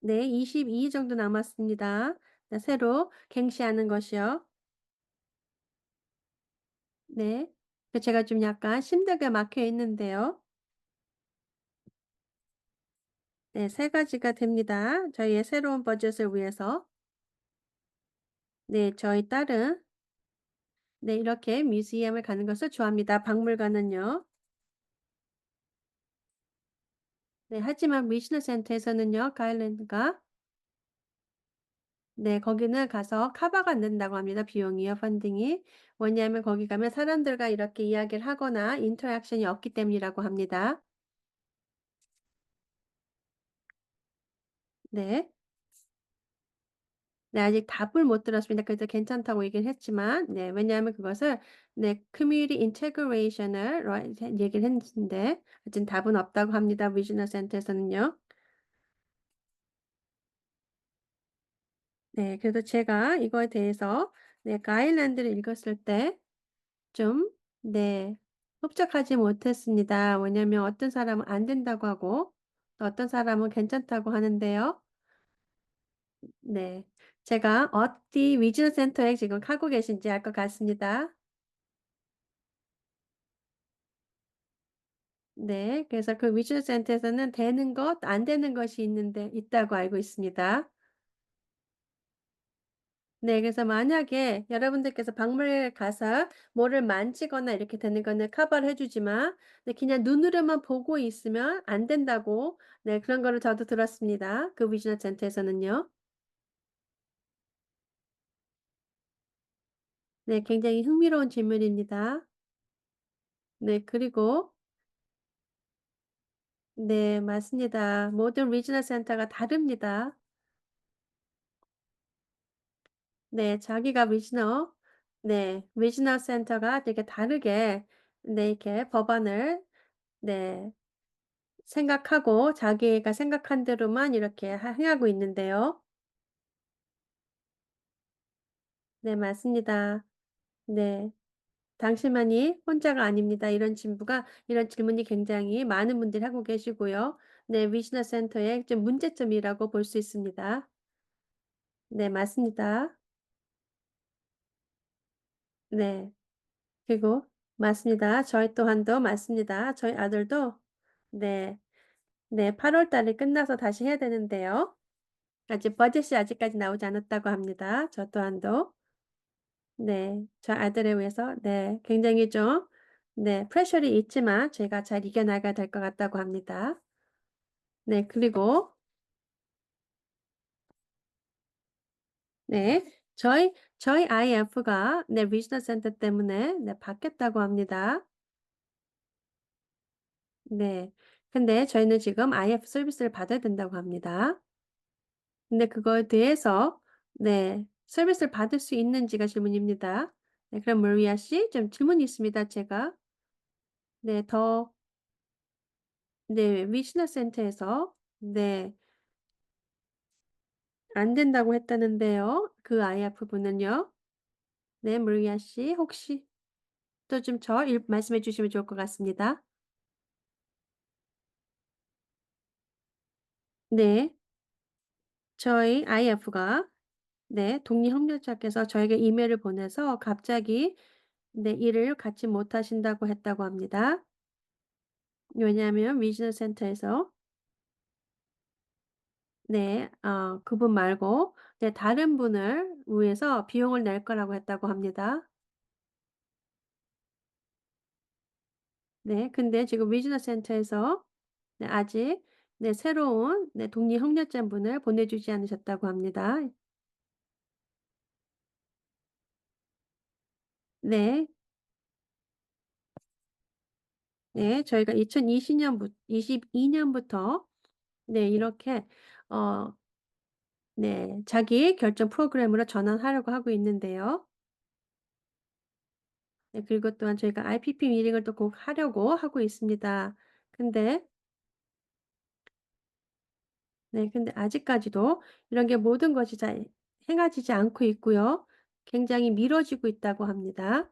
네 22 정도 남았습니다. 네 새로 갱신하는 것이요. 네. 제가 좀 약간 심하게 막혀 있는데요. 네 3 가지가 됩니다. 저희의 새로운 버젯을 위해서. 네 저희 딸은 네 이렇게 뮤지엄을 가는 것을 좋아합니다. 박물관은요. 네 하지만 미시너 센터에서는요 가일랜드가 네 거기는 가서 커버가 안 된다고 합니다, 비용이요, 펀딩이. 왜냐하면 거기 가면 사람들과 이렇게 이야기를 하거나 인터랙션이 없기 때문이라고 합니다. 네. 네 아직 답을 못 들었습니다. 그래서 괜찮다고 얘기를 했지만 네 왜냐하면 그것을 네 커뮤니티 인테그레이션을 얘기를 했는데 아직 답은 없다고 합니다, 리지널 센터에서는요. 네 그래서 제가 이거에 대해서 네 가이드라인들을 읽었을 때 좀 네 흡족하지 못했습니다. 왜냐하면 어떤 사람은 안 된다고 하고 또 어떤 사람은 괜찮다고 하는데요. 네. 제가 어디 위즐 센터에 지금 가고 계신지 알 것 같습니다. 네. 그래서 그 위즐 센터에서는 되는 것 안 되는 것이 있는데 있다고 알고 있습니다. 네. 그래서 만약에 여러분들께서 박물관에 가서 뭐를 만지거나 이렇게 되는 거는 커버를 해 주지만 네 그냥 눈으로만 보고 있으면 안 된다고 네 그런 거를 저도 들었습니다. 그 위즐 센터에서는요. 네. 굉장히 흥미로운 질문입니다. 네. 그리고 네 맞습니다. 모든 리지널 센터가 다릅니다. 네. 자기가 리지널 센터가 되게 다르게 네 이렇게 법안을 네 생각하고 자기가 생각한 대로만 이렇게 행하고 있는데요. 네 맞습니다. 네. 당신만이 혼자가 아닙니다. 이런 질문이 굉장히 많은 분들이 하고 계시고요. 네 리지널 센터의 좀 문제점이라고 볼 수 있습니다. 네 맞습니다. 네. 그리고 맞습니다. 저희 또한도 맞습니다. 저희 아들도 네. 네 8월 달에 끝나서 다시 해야 되는데요. 아직 버젯이 아직까지 나오지 않았다고 합니다. 저 또한도. 네. 저 아들에 의해서 네 굉장히 좀 네 프레셔를 있지만 제가 잘 이겨나가야 될 것 같다고 합니다. 네 그리고 네 저희 IF가 네 리지널 센터 때문에 네 바뀌었다고 합니다. 네. 근데 저희는 지금 IF 서비스를 받아야 된다고 합니다. 근데 그거에 대해서 네 서비스를 받을 수 있는지가 질문입니다. 네 그럼 마리아 씨 좀 질문이 있습니다 제가. 네 더 네 리지널 센터에서 네 안 된다고 했다는데요. 그 IF 분은요. 네 마리아 씨 혹시 또 좀 말씀해 주시면 좋을 것 같습니다. 네. 저희 IF가 네 독립 협력자께서 저에게 이메일을 보내서 갑자기 네 일을 같이 못 하신다고 했다고 합니다. 왜냐하면 리지널 센터에서 네 그분 말고 네 다른 분을 위해서 비용을 낼 거라고 했다고 합니다. 네 근데 지금 리지널 센터에서 네 아직 네 새로운 네 독립 협력자분을 보내주지 않으셨다고 합니다. 네. 네. 저희가 22 년부터 네 이렇게 어 네 자기 결정 프로그램으로 전환하려고 하고 있는데요. 네 그리고 또한 저희가 IPP 미팅을 또 꼭 하려고 하고 있습니다. 근데 네 근데 아직까지도 이런 게 모든 것이 잘 행해지지 않고 있고요. 굉장히 미뤄지고 있다고 합니다.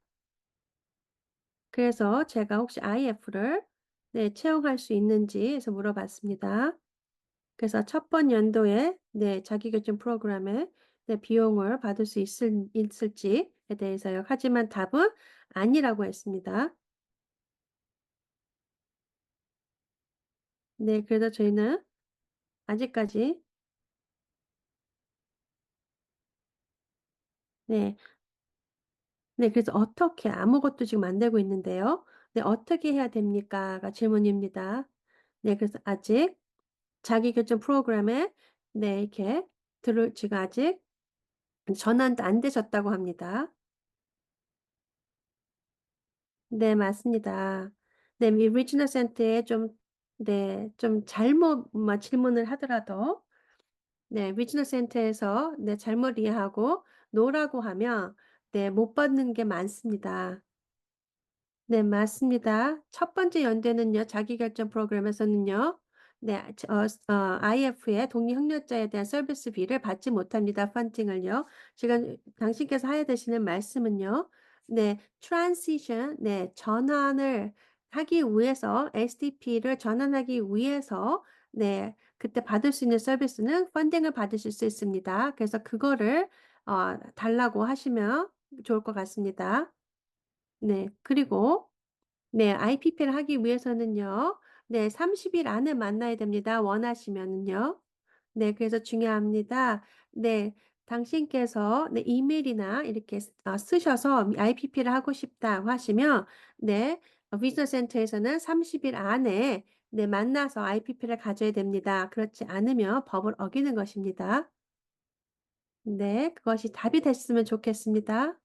그래서 제가 혹시 IF를 네 채용할 수 있는지 해서 물어봤습니다. 그래서 첫 번 연도에 네 자기결정 프로그램에 네 비용을 받을 수 있을지에 대해서요. 하지만 답은 아니라고 했습니다. 네 그래서 저희는 아직까지 네. 네 그래서 어떻게 아무것도 지금 안 되고 있는데요. 네 "어떻게 해야 됩니까?"가 질문입니다. 네 그래서 아직 자기결정 프로그램에 네 이렇게 지금 아직 전환도 안 되셨다고 합니다. 네 맞습니다. 네 리지널 센터에 좀 잘못 질문을 하더라도 네 리지널 센터에서 네 잘못 이해하고 "노라고 하면 네 못 받는 게 많습니다. 네 맞습니다. 첫 번째 연대는요 자기결정 프로그램에서는요. 네 IF의 독립협력자에 대한 서비스비를 받지 못합니다 펀딩을요. 지금 당신께서 해야 되시는 말씀은요. 네 트랜지션 네 전환을 하기 위해서 STP를 전환하기 위해서 네 그때 받을 수 있는 서비스는 펀딩을 받으실 수 있습니다. 그래서 그거를 달라고 하시면 좋을 것 같습니다. 네. 그리고 네 IPP를 하기 위해서는요. 네 30일 안에 만나야 됩니다 원하시면은요. 네 그래서 중요합니다. 네. 당신께서 네 이메일이나 이렇게 쓰셔서 IPP를 하고 싶다고 하시면 네 비즈니스 센터에서는 30일 안에 네 만나서 IPP를 가져야 됩니다. 그렇지 않으면 법을 어기는 것입니다. 네. 그것이 답이 됐으면 좋겠습니다.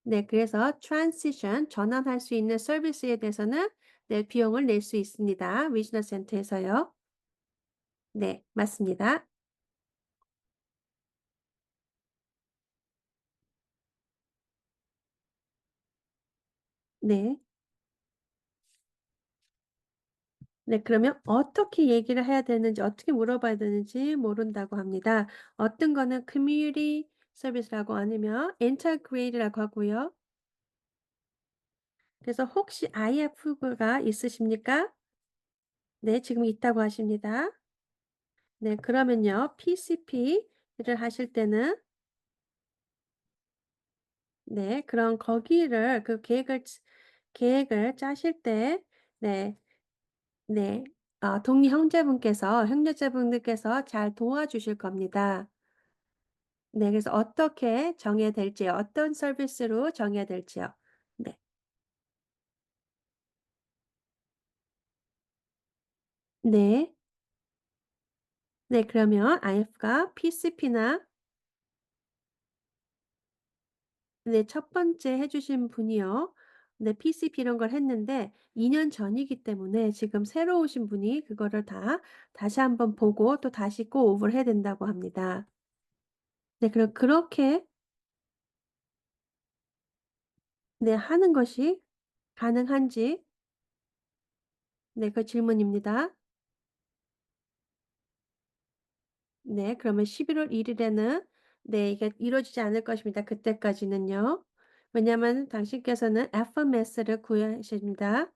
네. 그래서 트랜지션 전환할 수 있는 서비스에 대해서는 네 비용을 낼 수 있습니다. 리지널 센터에서요. 네. 맞습니다. 네. 네. 그러면 어떻게 얘기를 해야 되는지 어떻게 물어봐야 되는지 모른다고 합니다. 어떤 거는 커뮤니티 서비스라고 아니면 인터그레이드라고 하고요. 그래서 혹시 IF가 있으십니까? 네. 지금 있다고 하십니다. 네. 그러면요. PCP를 하실 때는 네. 그럼 거기를 그 계획을 짜실 때 네. 네. 독립 형제분께서 형제자분들께서 잘 도와주실 겁니다. 네. 그래서 어떻게 정해야 될지요. 어떤 서비스로 정해야 될지요. 네. 네. 네. 그러면 IF가 PCP나 네 첫 번째 해 주신 분이요. 네 PCP 이런 걸 했는데 2년 전이기 때문에 지금 새로 오신 분이 그거를 다 다시 한번 보고 또 다시 고 오버를 해야 된다고 합니다. 네 그럼 그렇게 네 하는 것이 가능한지 네 그 질문입니다. 네. 그러면 11월 1 일에는 네 이게 이루어지지 않을 것입니다, 그때까지는요. 왜냐하면 당신께서는 FMS를 구하십니다.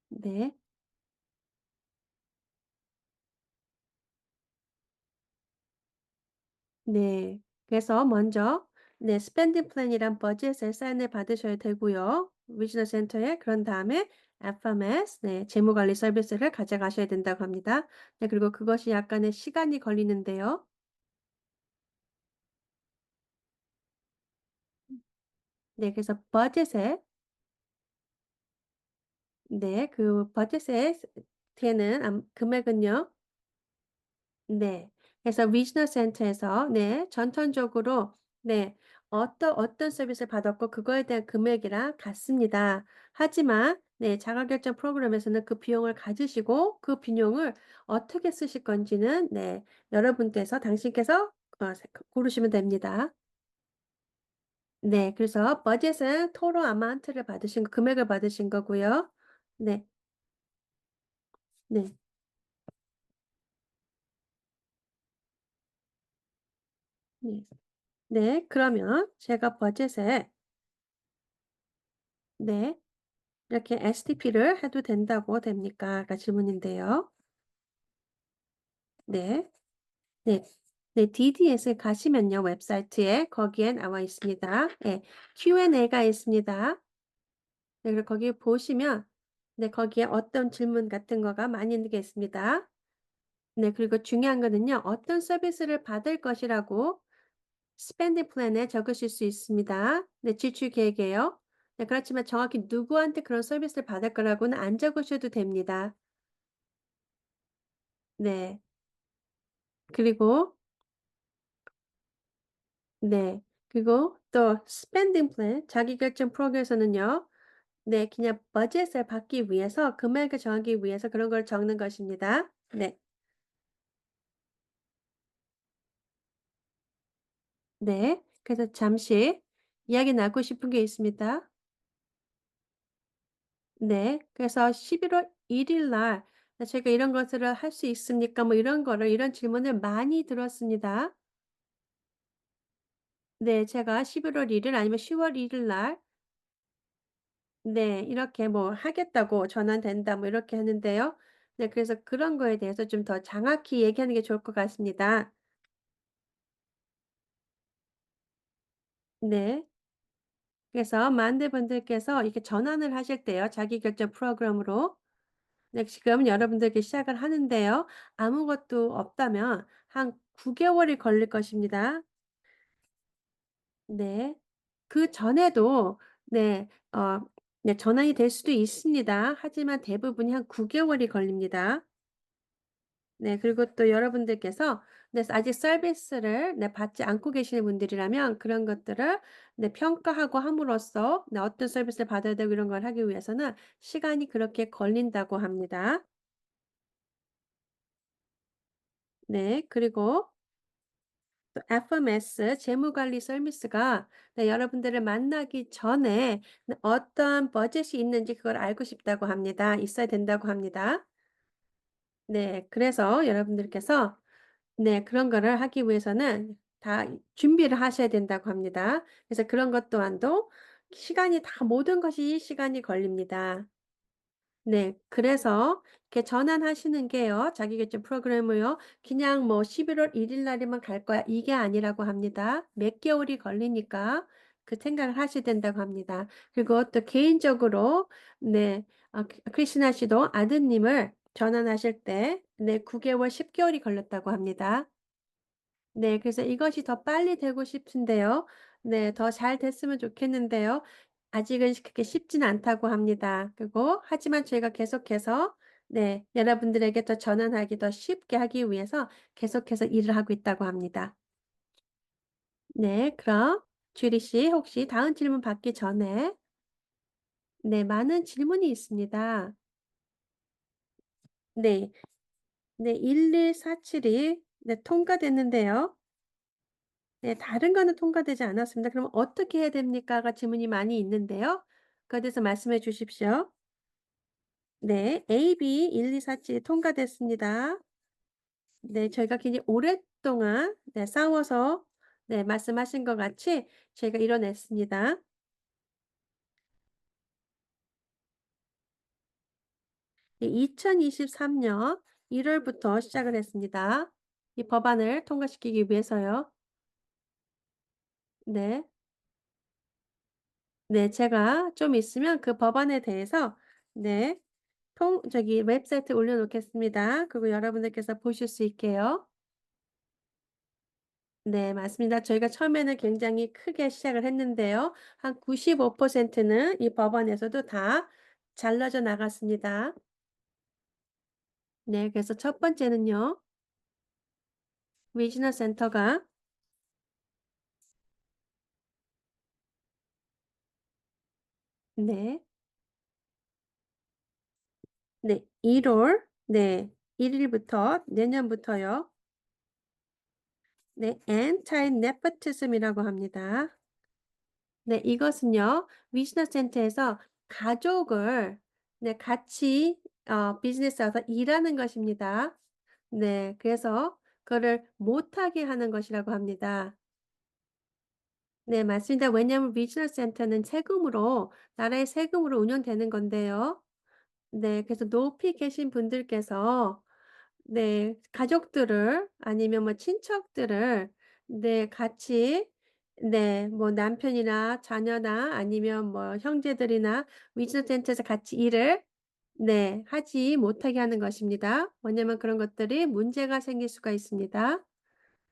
네. 네. 그래서 먼저 네 스pen딩 플랜이란 버젯에 사인을 받으셔야 되고요, 리지널 센터에. 그런 다음에 FMS 네 재무 관리 서비스를 가져가셔야 된다고 합니다. 네 그리고 그것이 약간의 시간이 걸리는데요. 네 그래서 버젯에 네 그 버젯에 되는 금액은요. 네. 그래서 리지널 센터에서 네 전통적으로 네 어떤 서비스를 받았고 그거에 대한 금액이랑 같습니다. 하지만 네 자가결정 프로그램에서는 그 비용을 가지시고 그 비용을 어떻게 쓰실 건지는 네 여러분께서 당신께서 고르시면 됩니다. 네. 그래서 버젯은 토tal 아마운트를 받으신 거 금액을 받으신 거고요. 네. 네. 네. 네. 그러면 제가 버젯에 네. 이렇게 STP를 해도 된다고 됩니까?"가 질문인데요. 네. 네. 네. DDS에 가시면요, 웹사이트에 거기에 나와 있습니다. 예. Q&A가 있습니다. 네 그리고 거기 보시면 네 거기에 어떤 질문 같은 거가 많이 있는 게 있습니다. 네 그리고 중요한 거는요, 어떤 서비스를 받을 것이라고 스pen딩 플랜에 적으실 수 있습니다. 네 지출 계획에요. 네 그렇지만 정확히 누구한테 그런 서비스를 받을 거라고는 안 적으셔도 됩니다. 네. 그리고 네. 그리고 또 스pen딩 플랜 자기결정 프로그램에서는요. 네 그냥 버젯을 받기 위해서 금액을 정하기 위해서 그런 걸 적는 것입니다. 네. 네. 그래서 잠시 이야기 나누고 싶은 게 있습니다. 네. 그래서 11월 1일날 "제가 이런 것들을 할 수 있습니까?" 뭐 이런 거를 이런 질문을 많이 들었습니다. 네. 제가 11월 1일 아니면 10월 1일날 네. 이렇게 뭐 하겠다고 "전환된다." 뭐 이렇게 하는데요. 네 그래서 그런 거에 대해서 좀 더 정확히 얘기하는 게 좋을 것 같습니다. 네. 그래서 많은 분들께서 이렇게 전환을 하실 때요, 자기결정 프로그램으로. 네 지금 여러분들께 시작을 하는데요. 아무것도 없다면 한 9 개월이 걸릴 것입니다. 네. 그전에도 네 네 전환이 될 수도 있습니다. 하지만 대부분이 한 9 개월이 걸립니다. 네. 그리고 또 여러분들께서 네 아직 서비스를 네 받지 않고 계시는 분들이라면 그런 것들을 네 평가하고 함으로써 네 어떤 서비스를 받아야 되고 이런 걸 하기 위해서는 시간이 그렇게 걸린다고 합니다. 네. 그리고 또 FMS 재무관리 서비스가 네 여러분들을 만나기 전에 네 어떤 버젯이 있는지 그걸 알고 싶다고 합니다. 있어야 된다고 합니다. 네. 그래서 여러분들께서 네. 그런 거를 하기 위해서는 다 준비를 하셔야 된다고 합니다. 그래서 그런 것 또한도 시간이 다 모든 것이 시간이 걸립니다. 네. 그래서 이렇게 전환하시는 게요, 자기계증 프로그램을요, 그냥 뭐 11월 1일 날에만 갈 거야 이게 아니라고 합니다. 몇 개월이 걸리니까 그 생각을 하셔야 된다고 합니다. 그리고 또 개인적으로 네 크리스나 씨도 아드님을 전환하실 때 네 9 개월 10 개월이 걸렸다고 합니다. 네. 그래서 이것이 더 빨리 되고 싶은데요. 네. 더 잘 됐으면 좋겠는데요. 아직은 그렇게 쉽지는 않다고 합니다. 그리고 하지만 저희가 계속해서 네 여러분들에게 더 전환하기 더 쉽게 하기 위해서 계속해서 일을 하고 있다고 합니다. 네. 그럼 주리 씨 혹시 다음 질문 받기 전에 네 많은 질문이 있습니다. 네. 네 11472 네 통과됐는데요. 네 다른 거는 통과되지 않았습니다. 그럼 "어떻게 해야 됩니까?"가 질문이 많이 있는데요. 그거에 대해서 말씀해 주십시오. 네. AB 1247 통과됐습니다. 네. 저희가 굉장히 오랫동안 네 싸워서 네 말씀하신 것 같이 저희가 이뤄냈습니다. 이 2023년 1 월부터 시작을 했습니다. 이 법안을 통과시키기 위해서요. 네. 네. 제가 좀 있으면 그 법안에 대해서 네 저기 웹사이트에 올려 놓겠습니다. 그리고 여러분들께서 보실 수 있게요. 네 맞습니다. 저희가 처음에는 굉장히 크게 시작을 했는데요. 한 95%는 이 법안에서도 다 잘라져 나갔습니다. 네 그래서 첫 번째는요. 리지널 센터가 네. 네 1 월 네 1 일부터 내년부터요. 네 anti nepotism이라고 합니다. 네 이것은요. 리지널 센터에서 가족을 네 같이 비즈니스에 와서 일하는 것입니다. 네. 그래서 그거를 못하게 하는 것이라고 합니다. 네 맞습니다. 왜냐하면 리지널 센터는 세금으로 나라의 세금으로 운영되는 건데요. 네 그래서 높이 계신 분들께서 네 가족들을 아니면 뭐 친척들을 네 같이 네 뭐 남편이나 자녀나 아니면 뭐 형제들이나 리지널 센터에서 같이 일을 네 하지 못하게 하는 것입니다. 왜냐면 그런 것들이 문제가 생길 수가 있습니다.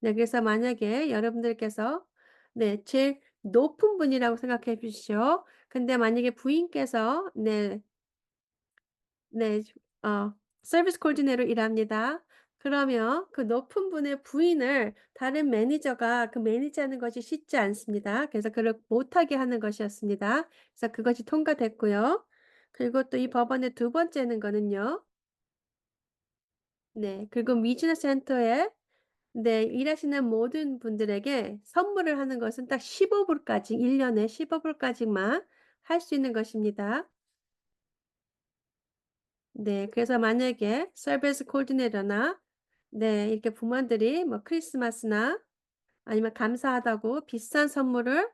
네 그래서 만약에 여러분들께서 네 제일 높은 분이라고 생각해 주시오. 근데 만약에 부인께서 네 서비스 코디네이터로 일합니다. 그러면 그 높은 분의 부인을 다른 매니저가 그 매니지하는 것이 쉽지 않습니다. 그래서 그를 못하게 하는 것이었습니다. 그래서 그것이 통과됐고요. 그리고 또 이 법안의 두 번째는 거는요. 네 그리고 미즈너 센터에 네. 일하시는 모든 분들에게 선물을 하는 것은 딱 15 불까지 1 년에 15 불까지만 할 수 있는 것입니다. 네. 그래서 만약에 서비스 코디네이터나 네 이렇게 부모들이 뭐 크리스마스나 아니면 감사하다고 비싼 선물을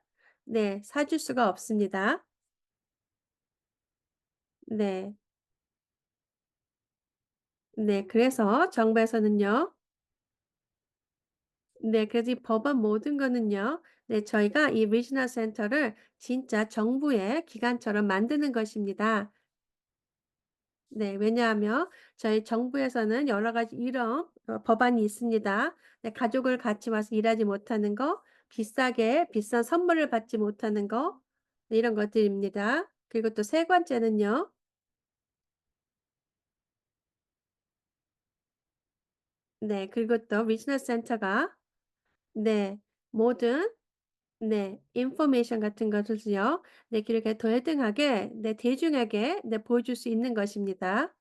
네 사줄 수가 없습니다. 네. 네. 그래서 정부에서는요. 네. 그래서 이 법안 모든 거는요. 네 저희가 이 리지널 센터를 진짜 정부의 기관처럼 만드는 것입니다. 네. 왜냐하면 저희 정부에서는 여러 가지 이런 법안이 있습니다. 네 가족을 같이 와서 일하지 못하는 거, 비싸게 비싼 선물을 받지 못하는 거 네 이런 것들입니다. 그리고 또 세 번째는요. 네 그리고 또 리지널 센터가 네 모든 네 인포메이션 같은 것을요. 네 이렇게 동등하게 네 대중에게 네 보여줄 수 있는 것입니다.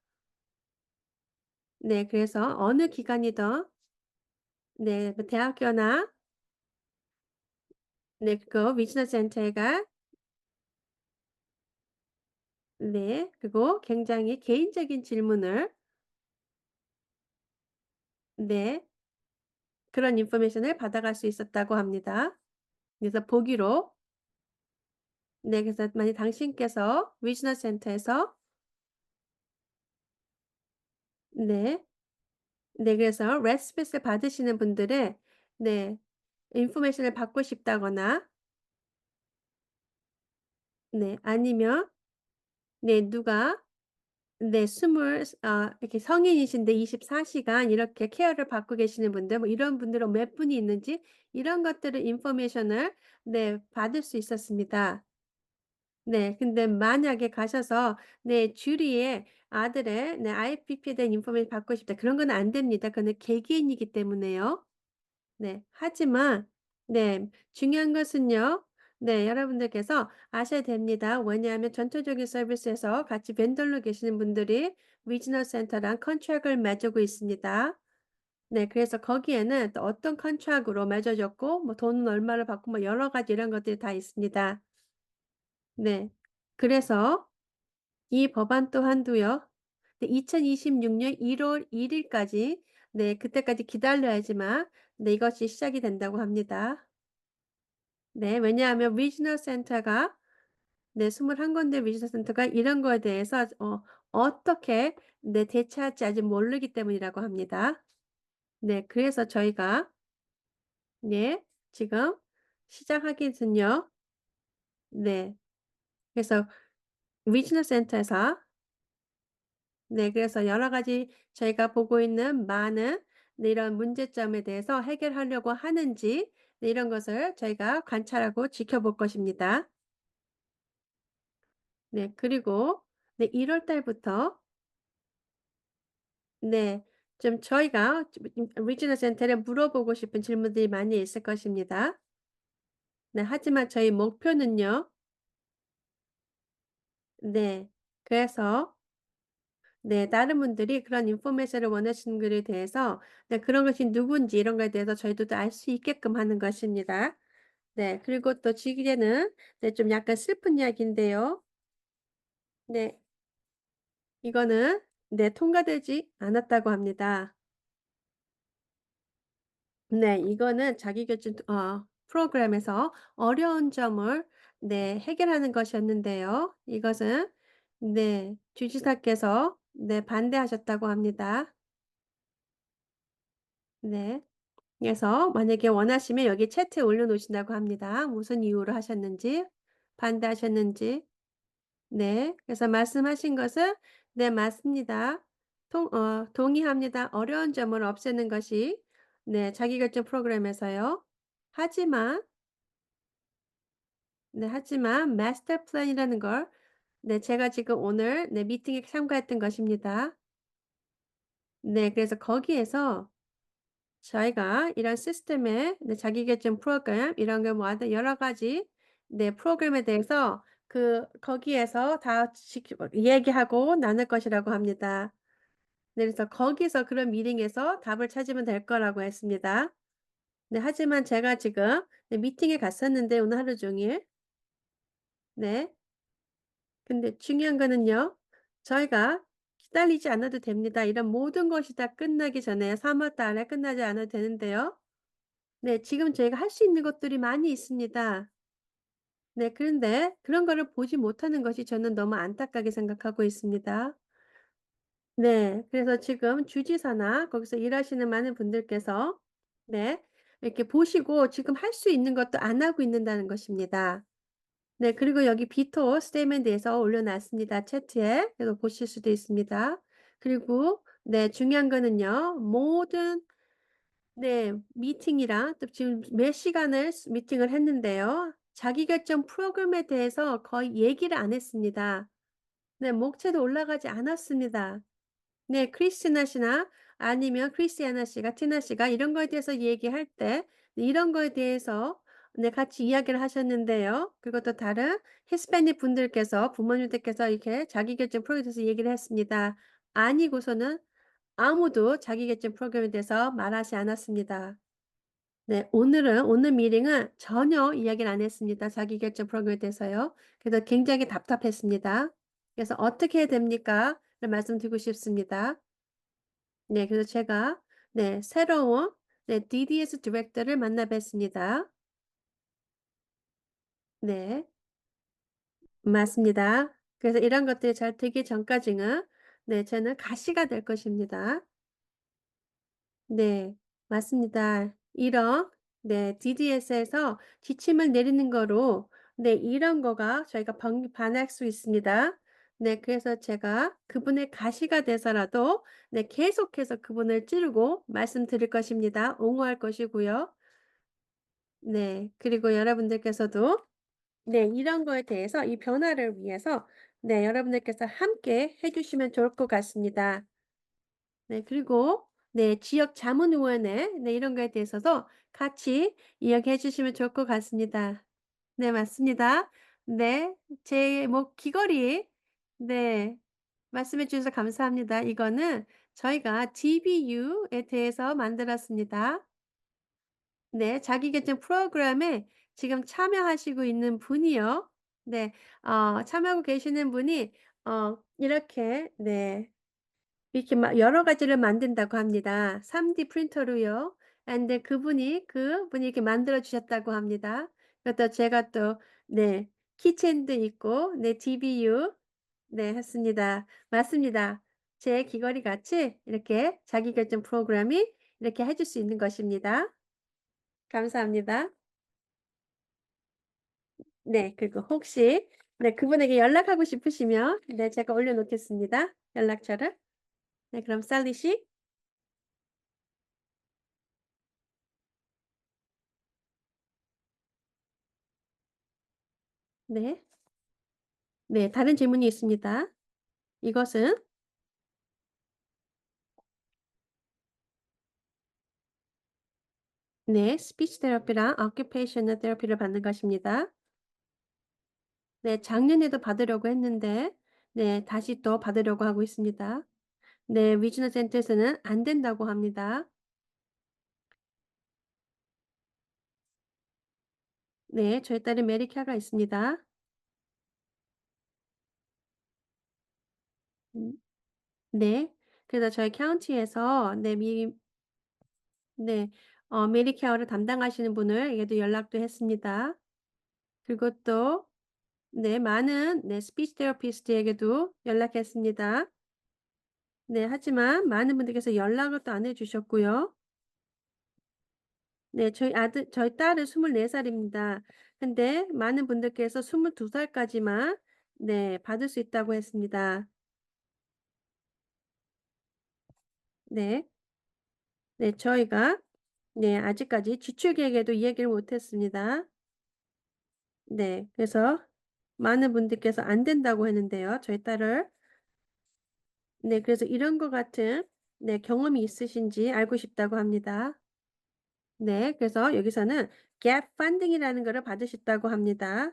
네 그래서 어느 기관이든 네 뭐 대학교나 네 그거 리지널 센터가 네 그리고 굉장히 개인적인 질문을 네 그런 인포메이션을 받아갈 수 있었다고 합니다. 그래서 보기로 네 그래서 만약 당신께서 리지널 센터에서 네 네 그래서 레시피스 받으시는 분들의 네 인포메이션을 받고 싶다거나 네 아니면 네 누가 네. 이렇게 성인이신데 24 시간 이렇게 케어를 받고 계시는 분들 뭐 이런 분들은 몇 분이 있는지 이런 것들을 인포메이션을 받을 수 있었습니다. 네. 근데 만약에 가셔서 내 주위에 아들의 IPP에 대한 인포메이션 받고 싶다. 그런 건 안 됩니다. 그거는 개개인이기 때문에요. 네. 하지만 중요한 것은요. 여러분들께서 아셔야 됩니다. 왜냐하면 전통적인 서비스에서 같이 벤더로 계시는 분들이 리지널 센터랑 컨트랙을 맺고 있습니다. 네. 그래서 거기에는 또 어떤 컨트랙으로 맺어졌고 뭐 돈은 얼마를 받고 뭐 여러 가지 이런 것들이 다 있습니다. 네. 그래서 이 법안 또한도요. 2026년 1월 1 일까지 그때까지 기다려야지만 이것이 시작이 된다고 합니다. 네. 왜냐하면 리지널 센터가 21 군데 리지널 센터가 이런 거에 대해서 어떻게 대처할지 아직 모르기 때문이라고 합니다. 네. 그래서 저희가 지금 시작하기 위해서는요. 네. 그래서 리지널 센터에서 그래서 여러 가지 저희가 보고 있는 많은 이런 문제점에 대해서 해결하려고 하는지 이런 것을 저희가 관찰하고 지켜볼 것입니다. 그리고 1월 달부터 네 좀 저희가 리지널 센터에 물어보고 싶은 질문들이 많이 있을 것입니다. 하지만 저희 목표는요. 네. 그래서 다른 분들이 그런 인포메이션을 원하시는 글에 대해서 그런 것이 누군지 이런 거에 대해서 저희도 알 수 있게끔 하는 것입니다. 그리고 또 지금에는 좀 약간 슬픈 이야기인데요. 네. 이거는 통과되지 않았다고 합니다. 이거는 자기결정 프로그램에서 어려운 점을 해결하는 것이었는데요. 이것은 주지사께서 반대하셨다고 합니다. 네. 그래서 만약에 원하시면 여기 채트에 올려 놓으신다고 합니다. 무슨 이유로 하셨는지, 반대하셨는지. 네. 그래서 말씀하신 것은 "네 맞습니다. 동의합니다. 어려운 점을 없애는 것이 자기결정 프로그램에서요. 하지만 하지만 마스터 플랜이라는 걸" 제가 지금 오늘 미팅에 참가했던 것입니다. 그래서 거기에서 저희가 이런 시스템의 자기계증 프로그램 이런 게 뭐 여러 가지 프로그램에 대해서 거기에서 다 얘기하고 나눌 것이라고 합니다. 그래서 거기서 그런 미팅에서 답을 찾으면 될 거라고 했습니다. 하지만 제가 지금 미팅에 갔었는데 오늘 하루 종일 네. 근데 중요한 거는요. 저희가 기다리지 않아도 됩니다. 이런 모든 것이 다 끝나기 전에 3월 달에 끝나지 않아도 되는데요. 지금 저희가 할 수 있는 것들이 많이 있습니다. 그런데 그런 거를 보지 못하는 것이 저는 너무 안타깝게 생각하고 있습니다. 그래서 지금 주지사나 거기서 일하시는 많은 분들께서 네 이렇게 보시고 지금 할 수 있는 것도 안 하고 있는다는 것입니다. 그리고 여기 비토 스테이트먼트에서 올려 놨습니다, 채트에. 그래서 보실 수도 있습니다. 그리고 중요한 거는요. 모든 미팅이랑 또 지금 몇 시간을 미팅을 했는데요. 자기결정 프로그램에 대해서 거의 얘기를 안 했습니다. 목차도 올라가지 않았습니다. 크리스티나 씨나 아니면 크리스티아나 씨가 티나 씨가 이런 거에 대해서 얘기할 때 이런 거에 대해서 같이 이야기를 하셨는데요. 그리고 또 다른 히스패닉 분들께서 부모님들께서 이렇게 자기결정 프로그램에 대해서 얘기를 했습니다. 아니고서는 아무도 자기결정 프로그램에 대해서 말하지 않았습니다. 오늘 미팅은 전혀 이야기를 안 했습니다. 자기결정 프로그램에 대해서요. 그래서 굉장히 답답했습니다. 그래서 "어떻게 해야 됩니까?"를 말씀드리고 싶습니다. 그래서 제가 새로운 DDS 디렉터를 만나 뵀습니다. 네. 맞습니다. 그래서 이런 것들이 잘 되기 전까지는 저는 가시가 될 것입니다. 네. 맞습니다. 이런 DDS에서 지침을 내리는 거로 이런 거가 저희가 반할 수 있습니다. 네 그래서 제가 그분의 가시가 돼서라도 네 계속해서 그분을 찌르고 말씀드릴 것입니다. 옹호할 것이고요. 네. 그리고 여러분들께서도 네 이런 거에 대해서 이 변화를 위해서 네 여러분들께서 함께 해 주시면 좋을 것 같습니다. 네 그리고 네 지역 자문위원회 네 이런 거에 대해서도 같이 이야기해 주시면 좋을 것 같습니다. 네 맞습니다. 네. 제 뭐 귀걸이 네 말씀해 주셔서 감사합니다. 이거는 저희가 DBU에 대해서 만들었습니다. 네. 자기계증 프로그램에 지금 참여하시고 있는 분이요. 네. 참여하고 계시는 분이 이렇게 네 이렇게 막 여러 가지를 만든다고 합니다. 3D 프린터로요. 근데 그분이 이렇게 만들어 주셨다고 합니다. 그것도 제가 또 네 키체인도 있고 네 DBU 네 했습니다. 맞습니다. 제 귀걸이 같이 이렇게 자기결정 프로그램이 이렇게 해줄 수 있는 것입니다. 감사합니다. 네. 그리고 혹시 네 그분에게 연락하고 싶으시면 네 제가 올려 놓겠습니다, 연락처를. 네 그럼 살리 씨. 네. 네. 다른 질문이 있습니다. 이것은 네 스피치 테라피랑 occupational therapy를 받는 것입니다. 네 작년에도 받으려고 했는데 네 다시 또 받으려고 하고 있습니다. 네 위즈너 센터에서는 안 된다고 합니다. 네 저희 딸은 메디케어가 있습니다. 음 네. 그래서 저희 카운티에서 네 메디케어를 담당하시는 분을 에게도 연락도 했습니다. 그리고 또 네 많은 네 스피치 테라피스트에게도 연락했습니다. 네 하지만 많은 분들께서 연락을 또 안 해 주셨고요. 네 저희 딸은 24 살입니다. 근데 많은 분들께서 22 살까지만 네 받을 수 있다고 했습니다. 네. 네 저희가 네 아직까지 지출 계획에도 이 얘기를 못 했습니다. 네. 그래서 많은 분들께서 안 된다고 했는데요, 저희 딸을. 네. 그래서 이런 것 같은 네 경험이 있으신지 알고 싶다고 합니다. 네. 그래서 여기서는 gap funding이라는 거를 받으셨다고 합니다.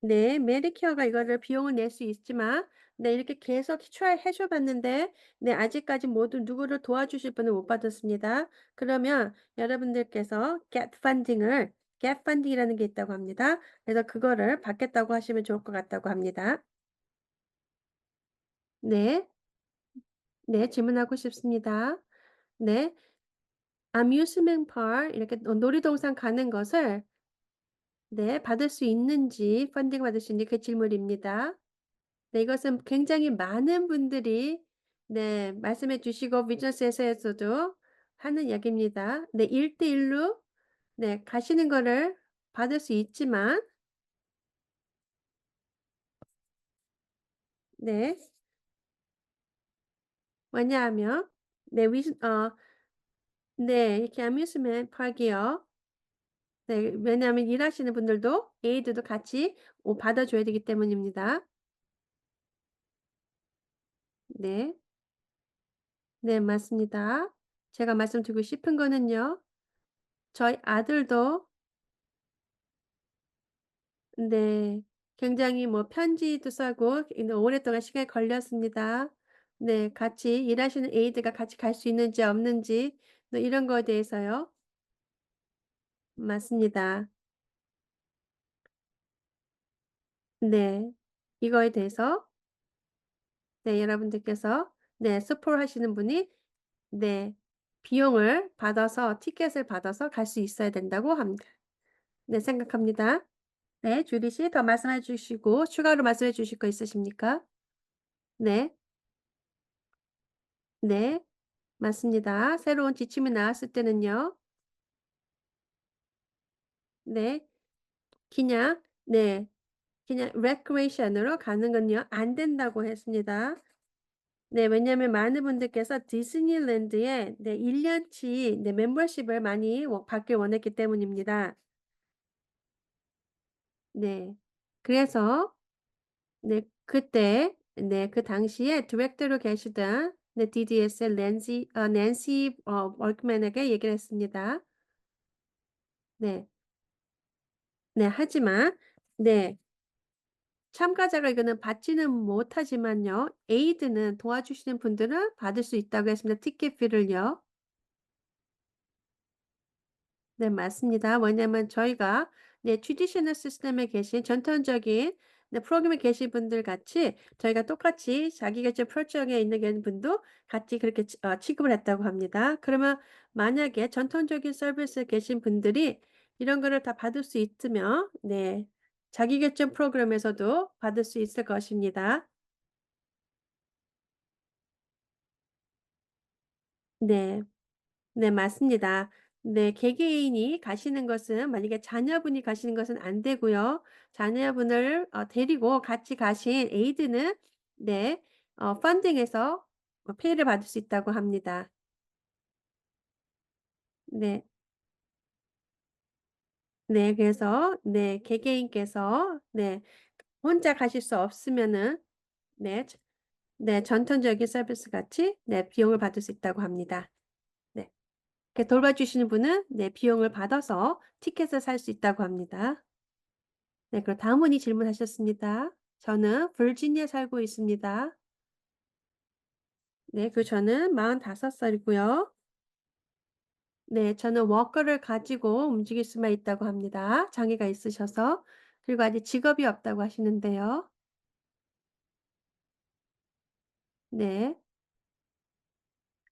네. 메디케어가 이거를 비용을 낼 수 있지만 네 이렇게 계속 트라이 해 줘 봤는데 네 아직까지 모두 누구를 도와주실 분을 못 받았습니다. 그러면 여러분들께서 gap funding이라는 게 있다고 합니다. 그래서 그거를 받겠다고 하시면 좋을 것 같다고 합니다. 네. 네. 질문하고 싶습니다. 네. amusement park 이렇게 놀이동산 가는 것을 네 받을 수 있는지 펀딩 받을 수 있는지 그 질문입니다. 네 이것은 굉장히 많은 분들이 네 말씀해 주시고 비즈니스에서도 하는 이야기입니다. 네 1대1로 네 가시는 거를 받을 수 있지만 네 왜냐하면 네 네 이렇게 amusement park이요. 네 왜냐하면 일하시는 분들도 에이드도 같이 받아 줘야 되기 때문입니다. 네. 네 맞습니다. 제가 말씀드리고 싶은 거는요. 저희 아들도 네. 굉장히 뭐 편지도 써고 오랫동안 시간이 걸렸습니다. 네. 같이 일하시는 에이드가 같이 갈 수 있는지 없는지 또 이런 거에 대해서요. 맞습니다. 네. 이거에 대해서 네 여러분들께서 네 스포하시는 분이 네 비용을 받아서 티켓을 받아서 갈 수 있어야 된다고 합니다. 네 생각합니다. 네. 주리 씨 더 말씀해 주시고 추가로 말씀해 주실 거 있으십니까? 네. 네. 맞습니다. 새로운 지침이 나왔을 때는요. 네. 그냥 네. 그냥 recreation으로 가는 건요 안 된다고 했습니다. 네, 왜냐하면 많은 분들께서 디즈니랜드에 네 1 년치 네 멤버십을 많이 받길 원했기 때문입니다. 네. 그래서 네 그때 네 그 당시에 디렉터로 계시던 네 DDS의 낸시 월크맨에게 얘기를 했습니다. 네. 네 하지만 네 참가자가 이거는 받지는 못하지만요. 에이드는 도와주시는 분들은 받을 수 있다고 했습니다. 티켓비를요. 네 맞습니다. 뭐냐면 저희가 네 트디셔널 시스템에 계신 전통적인 네 프로그램에 계신 분들 같이 저희가 똑같이 자기 계정 설정에 있는 분도 같이 그렇게 취급을 했다고 합니다. 그러면 만약에 전통적인 서비스에 계신 분들이 이런 거를 다 받을 수 있으면 네 자기 계정 프로그램에서도 받을 수 있을 것입니다. 네. 네 맞습니다. 네 개개인이 가시는 것은 만약에 자녀분이 가시는 것은 안 되고요. 자녀분을 데리고 같이 가신 에이드는 네 펀딩에서 페이를 받을 수 있다고 합니다. 네. 네 그래서 네 개개인께서 네 혼자 가실 수 없으면은 네 네 전통적인 서비스 같이 네 비용을 받을 수 있다고 합니다. 네. 이렇게 돌봐주시는 분은 네 비용을 받아서 티켓을 살 수 있다고 합니다. 네 그럼 다음 분이 질문하셨습니다. 저는 버지니아에 살고 있습니다. 네 저는 45 살이고요. 네 저는 워커를 가지고 움직일 수만 있다고 합니다. 장애가 있으셔서. 그리고 아직 직업이 없다고 하시는데요. 네.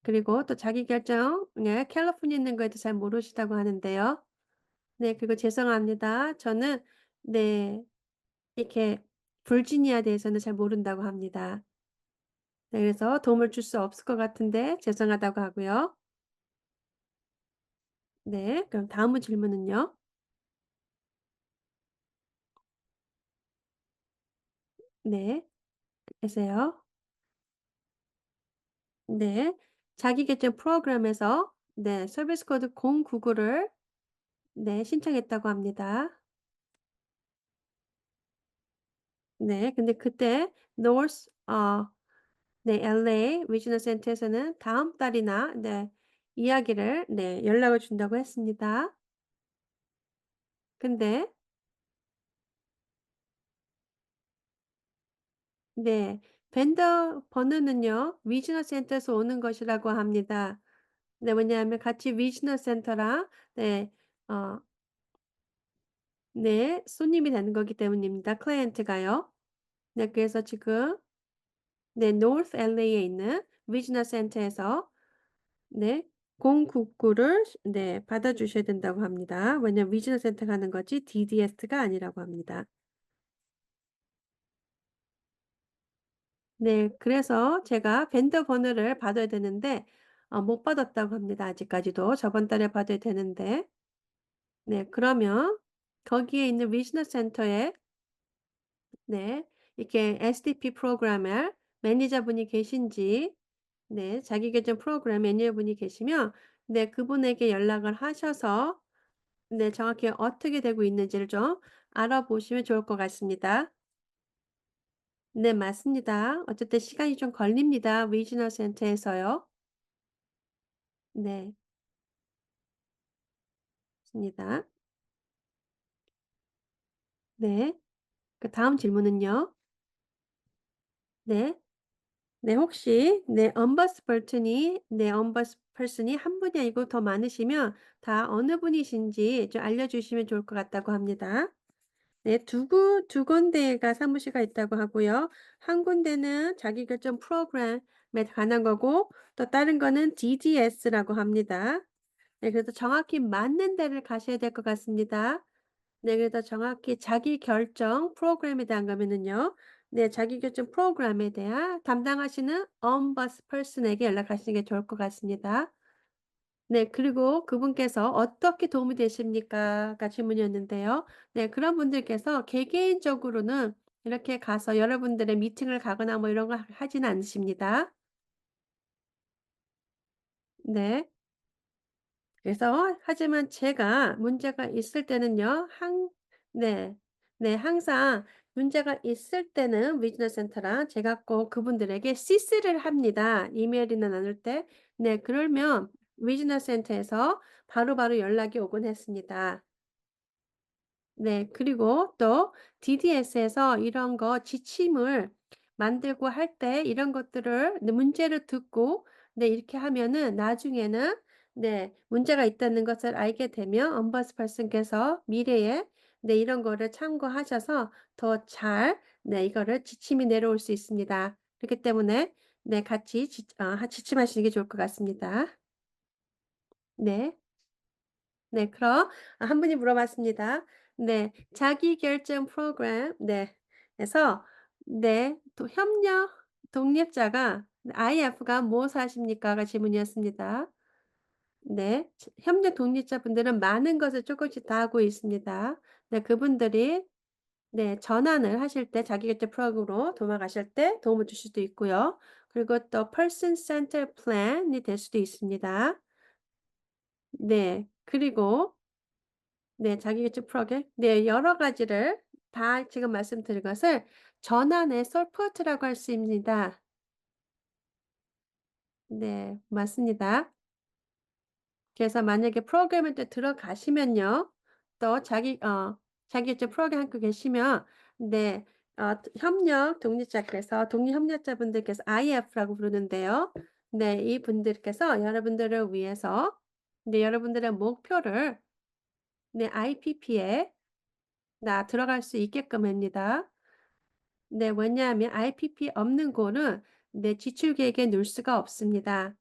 그리고 또 자기 결정 네 캘리포니아에 있는 거에도 잘 모르시다고 하는데요. 네 그리고 죄송합니다. 저는 네 이렇게 버지니아에 대해서는 잘 모른다고 합니다. 네 그래서 도움을 줄 수 없을 것 같은데 죄송하다고 하고요. 네. 그럼 다음 질문은요. 네. 계세요. 네. 자기 계정 프로그램에서 네 서비스 코드 099를 네 신청했다고 합니다. 네. 근데 그때 노스 네 LA 리지널 센터에서는 다음 달이나 네 이야기를 네 연락을 준다고 했습니다. 근데 네 벤더 번호는요 리지널 센터에서 오는 것이라고 합니다. 네 왜냐하면 같이 리지널 센터랑 네 어 네. 손님이 되는 거기 때문입니다, 클라이언트가요. 네 그래서 지금 네 노스 LA에 있는 리지널 센터에서 네 099를 네 받아 주셔야 된다고 합니다. 왜냐면 리지널 센터 가는 거지 DDS가 아니라고 합니다. 네 그래서 제가 벤더 번호를 받아야 되는데 못 받았다고 합니다, 아직까지도. 저번 달에 받아야 되는데. 네 그러면 거기에 있는 리지널 센터에 네. 이렇게 SDP 프로그래머 매니저분이 계신지 네 자기 계정 프로그램 매니저분이 계시면 네 그분에게 연락을 하셔서 네 정확히 어떻게 되고 있는지를 좀 알아보시면 좋을 것 같습니다. 네 맞습니다. 어쨌든 시간이 좀 걸립니다. 리지널 센터에서요. 네. 맞습니다. 네. 그다음 질문은요. 네. 네 혹시 네 언버스 버튼이 네 언버스 퍼슨이 한 분이 아니고 더 많으시면 다 어느 분이신지 좀 알려주시면 좋을 것 같다고 합니다. 네 두 군데가 사무실가 있다고 하고요. 한 군데는 자기결정 프로그램에 관한 거고 또 다른 거는 DDS라고 합니다. 네 그래서 정확히 맞는 데를 가셔야 될 것 같습니다. 네 그래서 정확히 자기결정 프로그램에 대한 거면은요. 네 자기결정 프로그램에 대한 담당하시는 엄버스 퍼슨에게 연락하시는 게 좋을 것 같습니다. 네. 그리고 그분께서 "어떻게 도움이 되십니까?"가 질문이었는데요. 네. 그런 분들께서 개개인적으로는 이렇게 가서 여러분들의 미팅을 가거나 뭐 이런 거 하지는 않으십니다. 네. 그래서 하지만 제가 문제가 있을 때는요. 네. 네. 항상 문제가 있을 때는 비즈니스 센터랑 제가 꼭 그분들에게 CC를 합니다, 이메일이나 나눌 때. 네. 그러면 비즈니스 센터에서 바로바로 연락이 오곤 했습니다. 네. 그리고 또 DDS에서 이런 거 지침을 만들고 할 때 이런 것들을 네 문제를 듣고 네 이렇게 하면은 나중에는 네 문제가 있다는 것을 알게 되면 엄버스퍼슨께서 미래에 네 이런 거를 참고하셔서 더 잘 네 이거를 지침이 내려올 수 있습니다. 그렇기 때문에 네 같이 지침하시는 게 좋을 것 같습니다. 네. 네. 그럼 한 분이 물어봤습니다. 네. 자기결정 프로그램 네 에서 네 또 협력 독립자가 IF가 무엇을 하십니까?"가 질문이었습니다. 네. 협력 독립자분들은 많은 것을 조금씩 다 하고 있습니다. 네. 그분들이 네 전환을 하실 때 자기결정 프로그램으로 돌아가실 때 도움을 줄 수도 있고요. 그리고 또 person centered plan이 될 수도 있습니다. 네. 그리고 네. 자기계치 프로그램 네 여러 가지를 다 지금 말씀드린 것을 전환의 서포트라고 할 수 있습니다. 네. 맞습니다. 그래서 만약에 프로그램에 또 들어가시면요. 또 자기계치 프로그램 하고 계시면 네 협력 독립자 그래서 독립협력자분들께서 IF라고 부르는데요. 네. 이분들께서 여러분들을 위해서 네 여러분들의 목표를 네 IPP에 들어갈 수 있게끔 합니다. 네. 왜냐하면 IPP 없는 곳은 네 지출 계획에 넣을 수가 없습니다.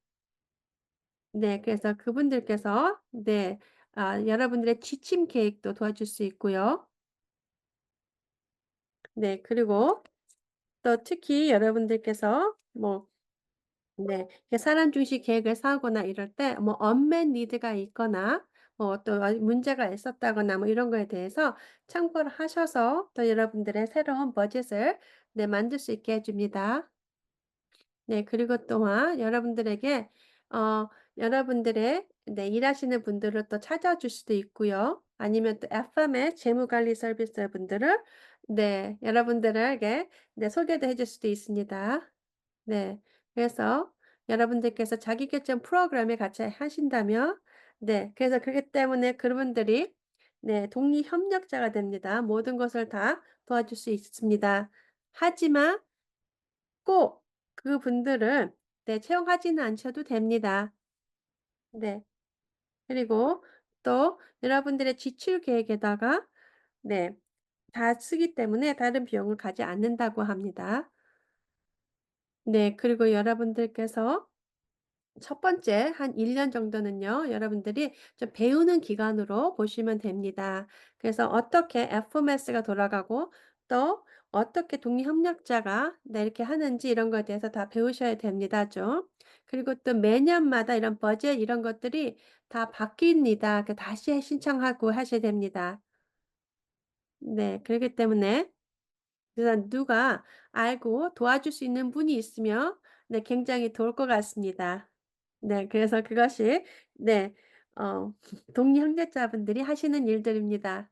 네. 그래서 그분들께서 네 여러분들의 지침 계획도 도와줄 수 있고요. 네. 그리고 또 특히 여러분들께서 뭐 네 이렇게 사람 중심 계획을 세우거나 이럴 때 뭐 언met 니드가 있거나 뭐 또 문제가 있었다거나 뭐 이런 거에 대해서 참고를 하셔서 또 여러분들의 새로운 버젯을 네 만들 수 있게 해 줍니다. 네. 그리고 또한 여러분들에게 여러분들의 네 일하시는 분들을 또 찾아줄 수도 있고요. 아니면 또 FM의 재무관리 서비스 분들을 네 여러분들에게 네 소개도 해줄 수도 있습니다. 네. 그래서 여러분들께서 자기결정 프로그램을 같이 하신다면 네 그래서 그렇기 때문에 그분들이 네 독립협력자가 됩니다. 모든 것을 다 도와줄 수 있습니다. 하지만 꼭 그분들은 네 채용하지는 않으셔도 됩니다. 네. 그리고 또 여러분들의 지출 계획에다가 네 다 쓰기 때문에 다른 비용을 가지 않는다고 합니다. 네. 그리고 여러분들께서 첫 번째 한 1년 정도는요. 여러분들이 좀 배우는 기간으로 보시면 됩니다. 그래서 어떻게 FMS가 돌아가고 또 어떻게 독립협력자가 네 이렇게 하는지 이런 거에 대해서 다 배우셔야 됩니다 좀. 그리고 또 매년마다 이런 버젯 이런 것들이 다 바뀝니다. 그 다시 신청하고 하셔야 됩니다. 네. 그렇기 때문에 그래서 누가 알고 도와줄 수 있는 분이 있으면 네 굉장히 좋을 것 같습니다. 네. 그래서 그것이 네 독립형제자분들이 하시는 일들입니다.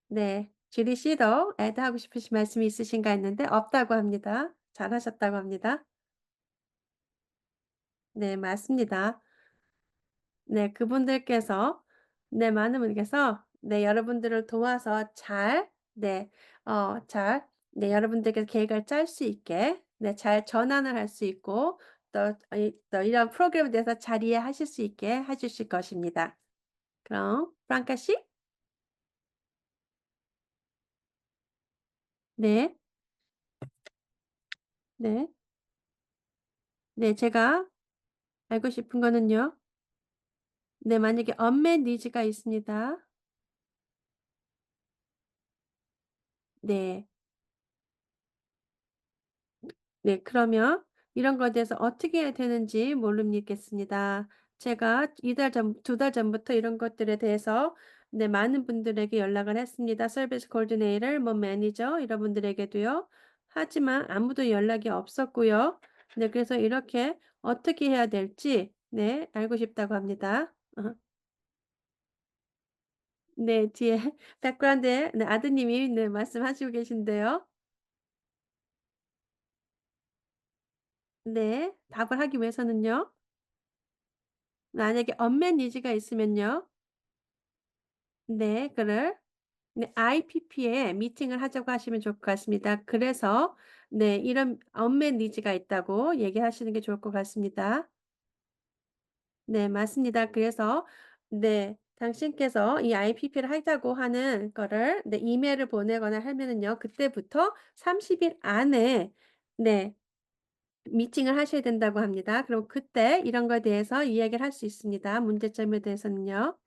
네. 주리 씨도 애드하고 싶으신 말씀이 있으신가 했는데 없다고 합니다. 잘하셨다고 합니다. 네 맞습니다. 네 그분들께서 네 많은 분께서 네 여러분들을 도와서 잘 여러분들께서 계획을 짤 수 있게 네 잘 전환을 할 수 있고 또 이런 프로그램에 대해서 잘 이해하실 수 있게 해 주실 것입니다. 그럼 프랑카 씨? 네. 네. 네 제가 알고 싶은 거는요. 네 만약에 언met 니즈가 있습니다. 네. 네 그러면 이런 거에 대해서 어떻게 해야 되는지 모르겠습니다. 제가 이달 전 두 달 전부터 이런 것들에 대해서 네 많은 분들에게 연락을 했습니다. 서비스 코디네이터, 뭐 매니저 이런 분들에게도요. 하지만 아무도 연락이 없었고요. 네 그래서 이렇게 어떻게 해야 될지 네 알고 싶다고 합니다. 네 뒤에 백그라운드에 네 아드님이 네 말씀하시고 계신데요. 네. 답을 하기 위해서는요. 만약에 언met 니즈가 있으면요. 네. 그를 네 IPP에 미팅을 하자고 하시면 좋을 것 같습니다. 그래서 네 이런 언met 니즈가 있다고 얘기하시는 게 좋을 것 같습니다. 네 맞습니다. 그래서 네 당신께서 이 IPP를 하자고 하는 거를 네 이메일을 보내거나 하면은요. 그때부터 30일 안에 네 미팅을 하셔야 된다고 합니다. 그럼 그때 이런 거에 대해서 이야기를 할 수 있습니다, 문제점에 대해서는요.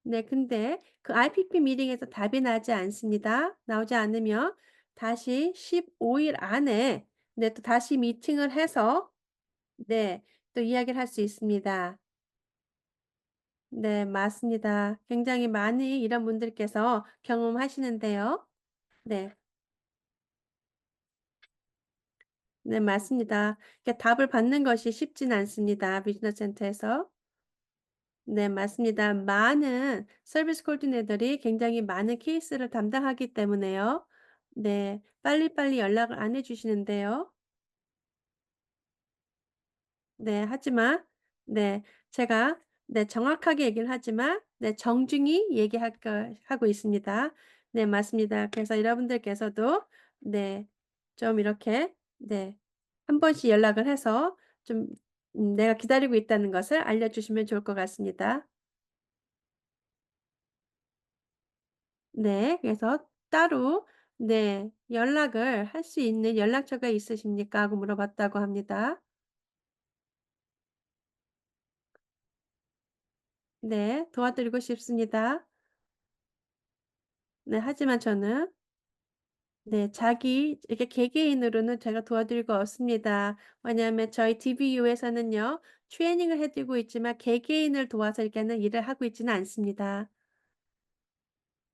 네 근데 그 IPP 미팅에서 답이 나지 않습니다. 나오지 않으면 다시 15일 안에 네 또 다시 미팅을 해서 네 또 이야기를 할 수 있습니다. 네 맞습니다. 굉장히 많이 이런 분들께서 경험하시는데요. 네. 네 맞습니다. 이렇게 답을 받는 것이 쉽지는 않습니다, 비즈니스 센터에서. 네 맞습니다. 많은 서비스 코디네이터들이 굉장히 많은 케이스를 담당하기 때문에요. 네. 빨리빨리 연락을 안 해 주시는데요. 네 하지만 네 제가 네 정확하게 얘기를 하지만 네 정중히 얘기할 거 하고 있습니다. 네 맞습니다. 그래서 여러분들께서도 네 좀 이렇게 네 한 번씩 연락을 해서 좀 내가 기다리고 있다는 것을 알려 주시면 좋을 것 같습니다. 네. 그래서 따로 네 연락을 할 수 있는 연락처가 있으십니까? 하고 물어봤다고 합니다. 네. 도와드리고 싶습니다. 네. 하지만 저는 네 자기 이렇게 개개인으로는 제가 도와드릴 거 없습니다. 왜냐하면 저희 DBU에서는요. 트레이닝을 해 드리고 있지만 개개인을 도와서 이렇게 하는 일을 하고 있지는 않습니다.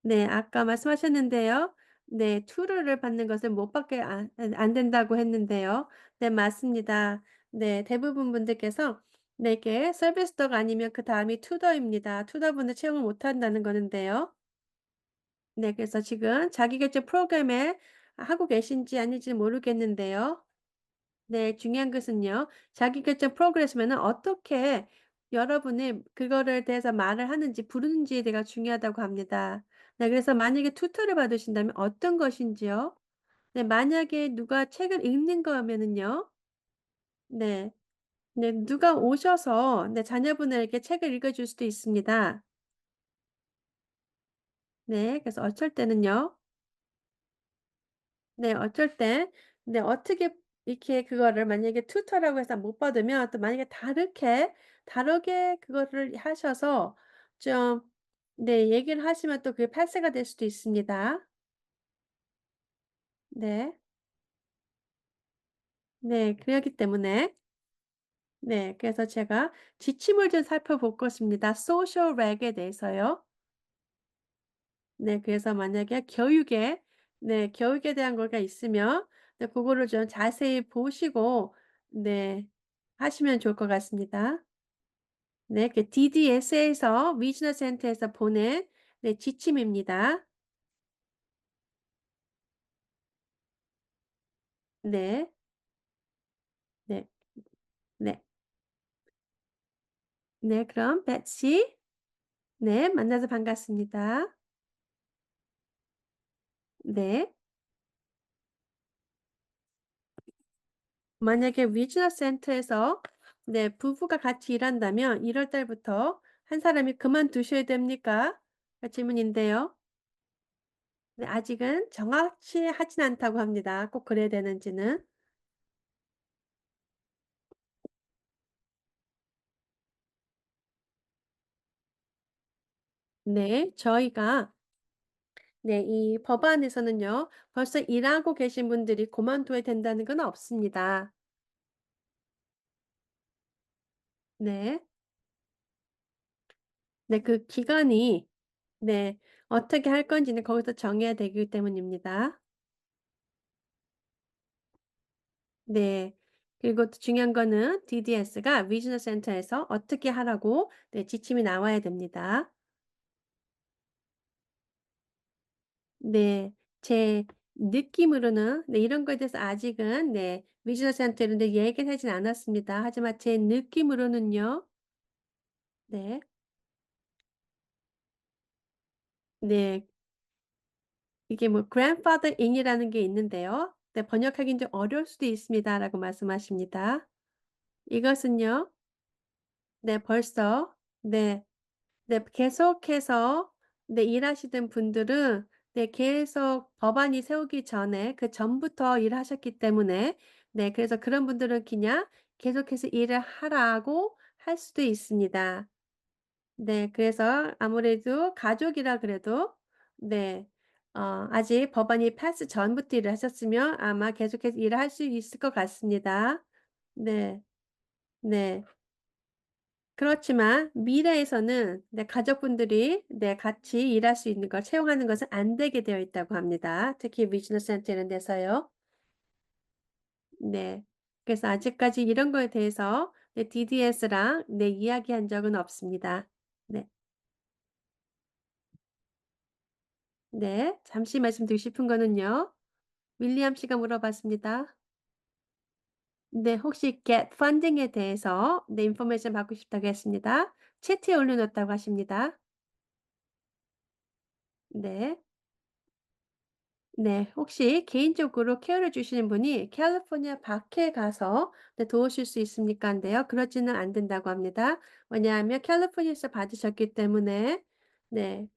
네. 아까 말씀하셨는데요. 네. 투르를 받는 것을 못 받게 안 된다고 했는데요. 네 맞습니다. 네. 대부분 분들께서 네 이게 서비스더가 아니면 그다음이 투더입니다. 투더분을 채용을 못 한다는 거는데요. 네. 그래서 지금 자기결제 프로그램에 하고 계신지 아닌지는 모르겠는데요. 네. 중요한 것은요. 자기결정 프로그램이면은 어떻게 여러분이 그거를 대해서 말을 하는지 부르는지에 대가 중요하다고 합니다. 네. 그래서 만약에 투터를 받으신다면 어떤 것인지요? 네. 만약에 누가 책을 읽는 거면은요. 네. 네. 누가 오셔서 네 자녀분에게 책을 읽어 줄 수도 있습니다. 네. 그래서 어쩔 때는요. 네. 어쩔 때 네 어떻게 이렇게 그거를 만약에 튜터라고 해서 못 받으면 또 만약에 다르게 그거를 하셔서 좀 네 얘기를 하시면 또 그게 팔세가 될 수도 있습니다. 네. 네. 그렇기 때문에 네 그래서 제가 지침을 좀 살펴볼 것입니다. 소셜 렉에 대해서요. 네 그래서 만약에 교육에 대한 거가 있으면 네 고거를 좀 자세히 보시고 네 하시면 좋을 것 같습니다. 네 그 DDS에서 리지널 센터에서 보낸 네 지침입니다. 네. 네. 네. 네 그럼 베티 네 만나서 반갑습니다. 네. 만약에 리지널 센터에서 네 부부가 같이 일한다면 1월 달부터 한 사람이 그만두셔야 됩니까? 그 질문인데요. 네 아직은 정확치 하진 않다고 합니다. 꼭 그래야 되는지는. 네. 저희가 네 이 법안에서는요. 벌써 일하고 계신 분들이 그만둬야 된다는 건 없습니다. 네. 네 그 기간이 네 어떻게 할 건지는 거기서 정해야 되기 때문입니다. 네. 그리고 또 중요한 거는 DDS가 리지널 센터에서 어떻게 하라고 네 지침이 나와야 됩니다. 네. 제 느낌으로는 네 이런 거에 대해서 아직은 네 리지널 센터 이런 데 얘기를 하진 않았습니다. 하지만 제 느낌으로는요. 네. 네. 이게 뭐 grandfather in이라는 게 있는데요. 네 번역하기는 좀 어려울 수도 있습니다라고 말씀하십니다. 이것은요. 네 벌써 네. 네. 계속해서 네 일하시던 분들은 네 계속 법안이 세우기 전에 그전부터 일하셨기 때문에 네 그래서 그런 분들은 그냥 계속해서 일을 하라고 할 수도 있습니다. 네. 그래서 아무래도 가족이라 그래도 네 아직 법안이 패스 전부터 일을 하셨으면 아마 계속해서 일을 할 수 있을 것 같습니다. 네. 네. 그렇지만 미래에서는 네 가족분들이 네 같이 일할 수 있는 걸 채용하는 것은 안 되게 되어 있다고 합니다. 특히 비즈니스 센터 이런 데서요. 네. 그래서 아직까지 이런 거에 대해서 네 DDS랑 네 이야기한 적은 없습니다. 네. 네. 잠시 말씀드리고 싶은 거는요. 윌리엄 씨가 물어봤습니다. 네. 혹시 get funding에 대해서 네 인포메이션 받고 싶다고 했습니다. 채팅에 올려 놓았다고 하십니다. 네. 네. 혹시 개인적으로 케어를 주시는 분이 캘리포니아 밖에 가서 네 도우실 수 있습니까? 한데요. 그러지는 않는다고 합니다. 왜냐하면 캘리포니아에서 받으셨기 때문에 네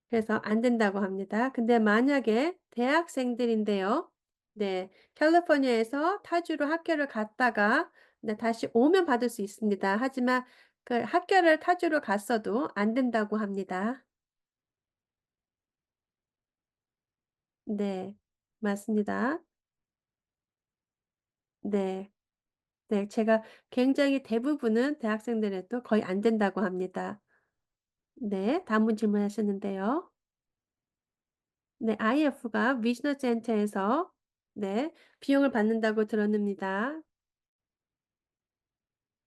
그래서 안 된다고 합니다. 근데 만약에 대학생들인데요. 네. 캘리포니아에서 타주로 학교를 갔다가 네 다시 오면 받을 수 있습니다. 하지만 그 학교를 타주로 갔어도 안 된다고 합니다. 네. 맞습니다. 네. 네. 제가 굉장히 대부분은 대학생들에도 거의 안 된다고 합니다. 네. 다음 분 질문하셨는데요. 네. IF가 위즈너 센터에서 네 비용을 받는다고 들었습니다.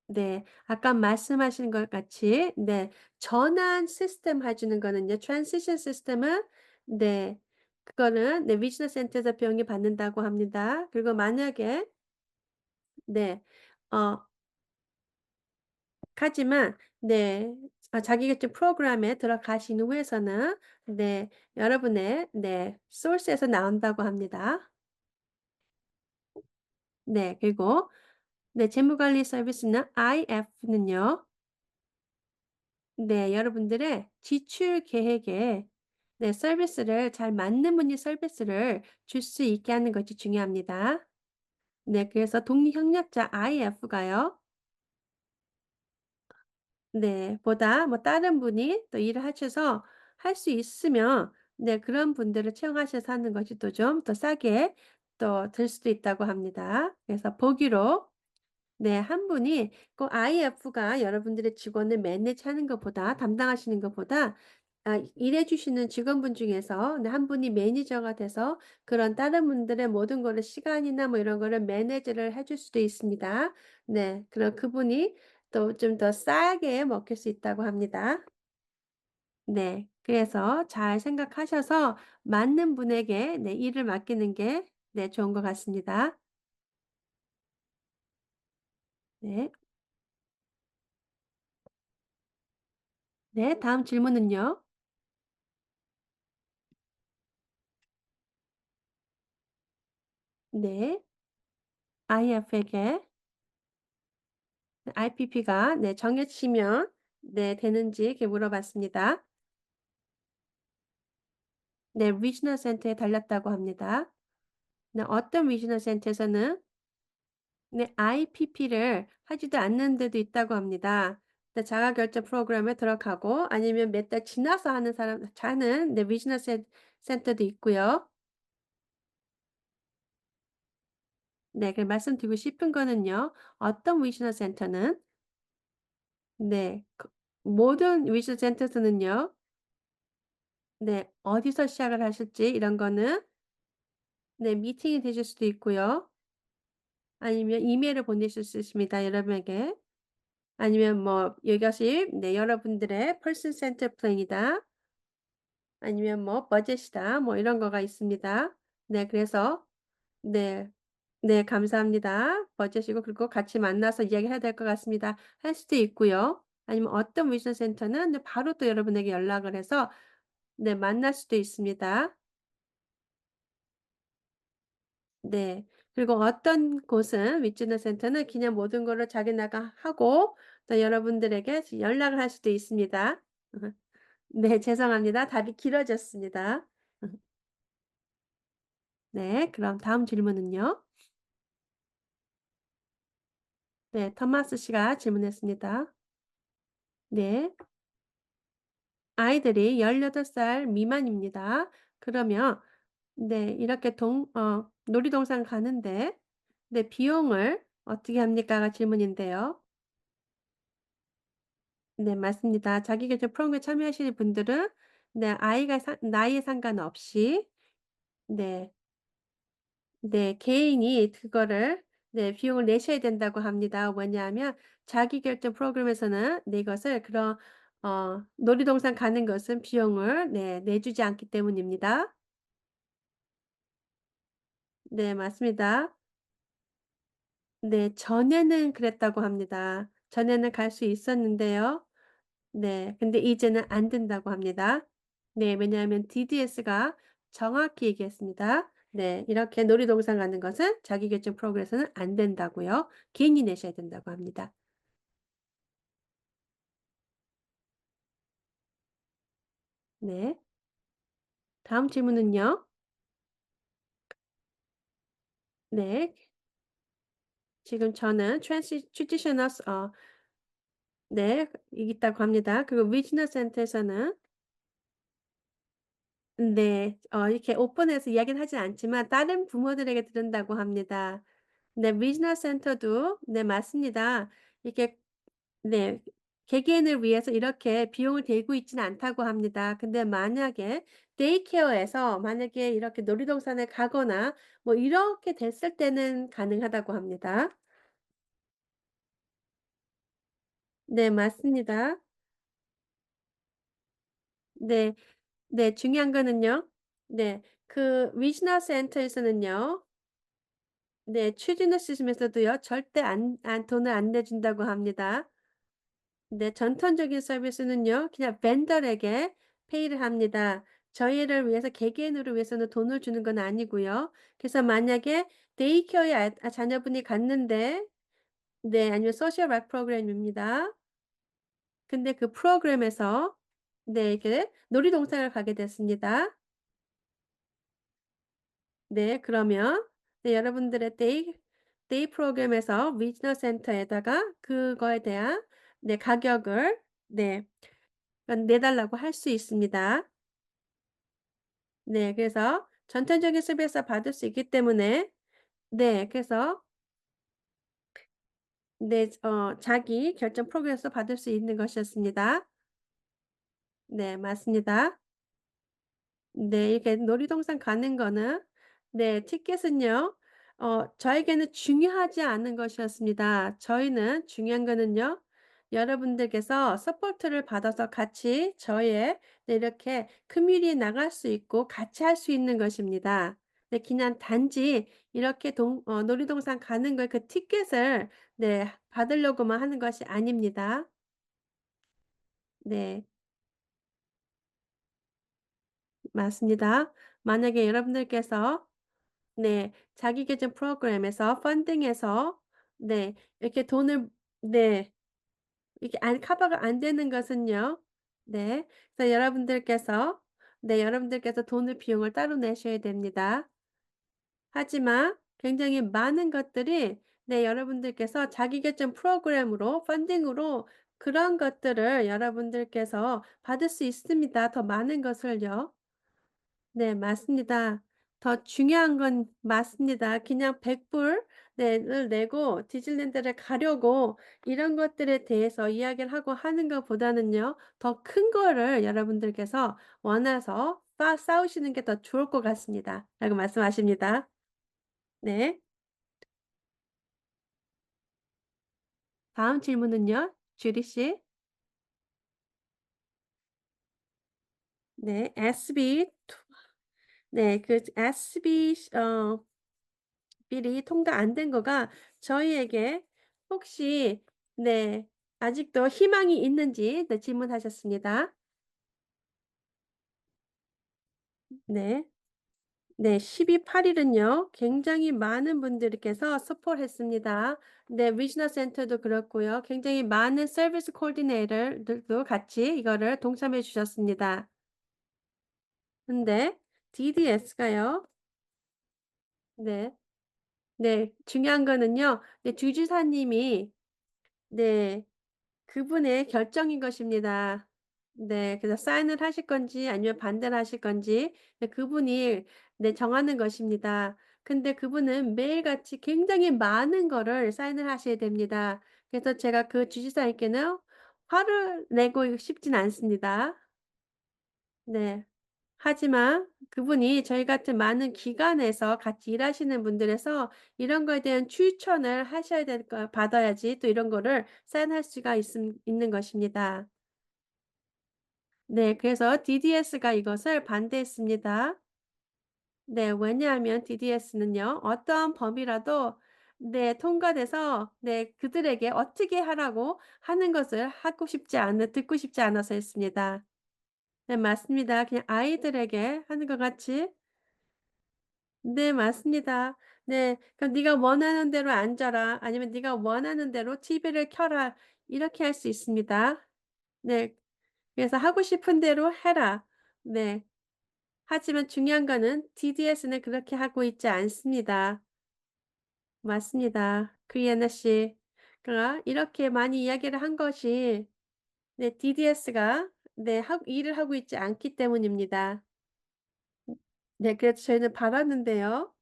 네. 아까 말씀하신 것 같이 네 전환 시스템 해 주는 거는요. 트랜지션 시스템은 네 그거는 네 위즈너 센터에서 비용이 받는다고 합니다. 그리고 만약에 네. 어 하지만 네. 자기 계통 프로그램에 들어가신 후에서는 네 여러분의 네 소스에서 나온다고 합니다. 네. 그리고 네 재무관리 서비스는 IF는요. 네 여러분들의 지출 계획에 네 서비스를 잘 맞는 분이 서비스를 줄 수 있게 하는 것이 중요합니다. 네 그래서 독립협력자 IF가요. 네. 보다 뭐 다른 분이 또 일을 하셔서 할 수 있으면 네 그런 분들을 채용하셔서 하는 것이 또 좀 더 싸게 또 들 수도 있다고 합니다. 그래서 보기로 네 한 분이 꼭 IF가 여러분들의 직원을 매니지하는 것보다 담당하시는 것보다 일해 주시는 직원분 중에서 네 한 분이 매니저가 돼서 그런 다른 분들의 모든 거를 시간이나 뭐 이런 거를 매니지를 해줄 수도 있습니다. 네. 그럼 그분이 또 좀 더 싸게 먹힐 수 있다고 합니다. 네. 그래서 잘 생각하셔서 맞는 분에게 네 일을 맡기는 게 네 좋은 것 같습니다. 네. 네. 다음 질문은요. 네. IF에게 IPP가 네 정해지면 네 되는지 이렇게 물어봤습니다. 네. 리지널 센터에 달렸다고 합니다. 네. 어떤 리지널 센터에서는 네 IPP를 하지도 않는 데도 있다고 합니다. 네 자가결정 프로그램에 들어가고 아니면 몇 달 지나서 하는 사람 하는 네 리지널 센터도 있고요. 네. 그 말씀드리고 싶은 거는요. 어떤 리지널 센터는 네. 모든 위즈 센터에서는요. 네. 어디서 시작을 하실지 이런 거는 네 미팅이 되실 수도 있고요. 아니면 이메일을 보내실 수 있습니다, 여러분에게. 아니면 뭐 이것이 네 여러분들의 퍼슨 센터 플랜이다. 아니면 뭐 버젯이다. 뭐 이런 거가 있습니다. 네 그래서 네. 네 감사합니다. 버젯이고 그리고 같이 만나서 이야기해야 될 것 같습니다. 할 수도 있고요. 아니면 어떤 위션 센터는 네 바로 또 여러분에게 연락을 해서 네 만날 수도 있습니다. 네. 그리고 어떤 곳은 위치는 센터는 그냥 모든 거를 자기네가 하고 또 여러분들에게 연락을 할 수도 있습니다. 네 죄송합니다. 답이 길어졌습니다. 네 그럼 다음 질문은요. 네 토마스 씨가 질문했습니다. 네. 아이들이 18살 미만입니다. 그러면 네 이렇게 놀이동산 가는데 네 비용을 어떻게 합니까?"가 질문인데요. 네 맞습니다. 자기계발 프로그램에 참여하시는 분들은 네 아이가 나이에 상관없이 네 네 개인이 그거를 네 비용을 내셔야 된다고 합니다. 왜냐하면 자기결정 프로그램에서는 네 이것을 그런 놀이동산 가는 것은 비용을 네 내주지 않기 때문입니다. 네 맞습니다. 네 전에는 그랬다고 합니다. 전에는 갈 수 있었는데요. 네. 근데 이제는 안 된다고 합니다. 네. 왜냐하면 DDS가 정확히 얘기했습니다. 네. 이렇게 놀이동산 가는 것은 자기결정 프로그램에서는 안 된다고요. 개인이 내셔야 된다고 합니다. 네. 다음 질문은요. 네. 지금 저는 트랜지셔널 네. 있다고 합니다. 그리고 리지널 센터에서는 네. 이렇게 오픈해서 이야기는 하진 않지만 다른 부모들에게 들은다고 합니다. 네. 리지널 센터도 네 맞습니다. 이렇게 네. 개개인을 위해서 이렇게 비용을 들고 있지는 않다고 합니다. 근데 만약에 데이케어에서 만약에 이렇게 놀이동산에 가거나 뭐 이렇게 됐을 때는 가능하다고 합니다. 네 맞습니다. 네. 네 중요한 거는요. 네. 그 리지널 센터에서는요. 네 취지는 시스템에서도요 절대 돈을 안 내준다고 합니다. 네. 전통적인 서비스는요. 그냥 벤더에게 페이를 합니다. 저희를 위해서 개개인으로 위해서는 돈을 주는 건 아니고요. 그래서 만약에 데이케어에 자녀분이 갔는데 네 아니면 소셜 락 프로그램입니다. 근데 그 프로그램에서 네 이렇게 놀이동산을 가게 됐습니다. 네 그러면 네 여러분들의 데이 프로그램에서 리지널 센터에다가 그거에 대한 네 가격을 네 내달라고 할 수 있습니다. 네. 그래서 전통적인 서비스 받을 수 있기 때문에 네 그래서 네 자기 결정 프로그램에서 받을 수 있는 것이었습니다. 네 맞습니다. 네. 이렇게 놀이동산 가는 거는 네 티켓은요. 저에게는 중요하지 않은 것이었습니다. 저희는 중요한 거는요. 여러분들께서 서포트를 받아서 같이 저의 네 이렇게 커뮤니티에 나갈 수 있고 같이 할 수 있는 것입니다. 네 그냥 단지 이렇게 놀이동산 가는 걸 그 티켓을 네 받으려고만 하는 것이 아닙니다. 네. 맞습니다. 만약에 여러분들께서 네. 자기 계정 프로그램에서 펀딩해서 네 이렇게 돈을 네 이게 커버가 안 되는 것은요. 네. 그래서 여러분들께서 돈을 비용을 따로 내셔야 됩니다. 하지만 굉장히 많은 것들이 네 여러분들께서 자기 계정 프로그램으로 펀딩으로 그런 것들을 여러분들께서 받을 수 있습니다. 더 많은 것을요. 네 맞습니다. 더 중요한 건 맞습니다. 그냥 100불 네 를 내고 디즈니랜드를 가려고 이런 것들에 대해서 이야기를 하고 하는 것보다는요. 더 큰 거를 여러분들께서 원해서 싸우시는 게 더 좋을 것 같습니다."라고 말씀하십니다. 네. 다음 질문은요. 주리 씨. 네. SB 네. 그 SB 필이 통과 안 된 거가 저희에게 혹시 네 아직도 희망이 있는지 네 질문하셨습니다. 네. 네 12/8 일은요 굉장히 많은 분들께서 서포트했습니다. 네 리지널 센터도 그렇고요. 굉장히 많은 서비스 코디네이터들도 같이 이거를 동참해 주셨습니다. 근데 DDS가요. 네. 네. 중요한 거는요. 네 주지사님이 네 그분의 결정인 것입니다. 네. 그래서 사인을 하실 건지 아니면 반대를 하실 건지 네 그분이 네 정하는 것입니다. 근데 그분은 매일같이 굉장히 많은 거를 사인을 하셔야 됩니다. 그래서 제가 그 주지사님께는 화를 내고 싶진 않습니다. 네. 하지만 그분이 저희 같은 많은 기관에서 같이 일하시는 분들에서 이런 거에 대한 추천을 하셔야 될 거 받아야지 또 이런 거를 사인할 수가 있는 것입니다. 네. 그래서 DDS가 이것을 반대했습니다. 네. 왜냐하면 DDS는요. 어떠한 법이라도 네 통과돼서 네 그들에게 어떻게 하라고 하는 것을 하고 싶지 않아 듣고 싶지 않아서였습니다. 네 맞습니다. 그냥 아이들에게 하는 것 같이 네 맞습니다. 네. "그럼 네가 원하는 대로 앉아라." 아니면 "네가 원하는 대로 TV를 켜라." 이렇게 할 수 있습니다. 네. 그래서 "하고 싶은 대로 해라." 네. 하지만 중요한 거는 DDS는 그렇게 하고 있지 않습니다. 맞습니다. 크리에나 씨. 그러니까 이렇게 많이 이야기를 한 것이 네 DDS가 네 일을 하고 있지 않기 때문입니다. 네 그래서 저희는 바랐는데요.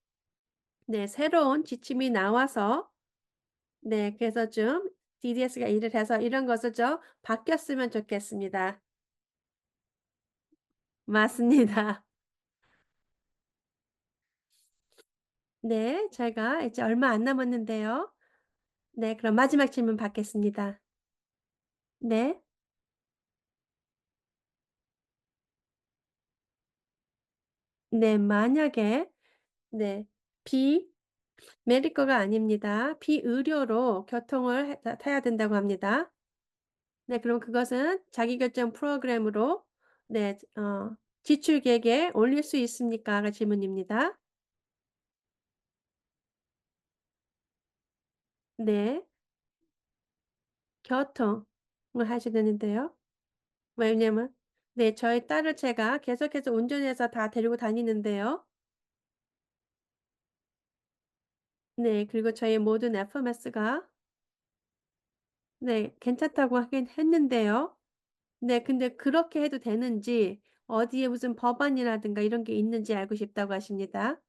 네 새로운 지침이 나와서 네 그래서 좀 DDS가 일을 해서 이런 것을 좀 바뀌었으면 좋겠습니다. 맞습니다. 네. 저희가 이제 얼마 안 남았는데요. 네 그럼 마지막 질문 받겠습니다. 네. 네 만약에 네 비 메디컬가 아닙니다. 비의료로 교통을 타야 된다고 합니다. 네 그럼 그것은 자기결정 프로그램으로 네 지출 계획에 올릴 수 있습니까?"가 질문입니다. 네. 교통을 하셔야 되는데요. 왜냐면 네 저희 딸을 제가 계속해서 운전해서 다 데리고 다니는데요. 네 그리고 저희 모든 FMS가 네 괜찮다고 하긴 했는데요. 네 근데 그렇게 해도 되는지 어디에 무슨 법안이라든가 이런 게 있는지 알고 싶다고 하십니다.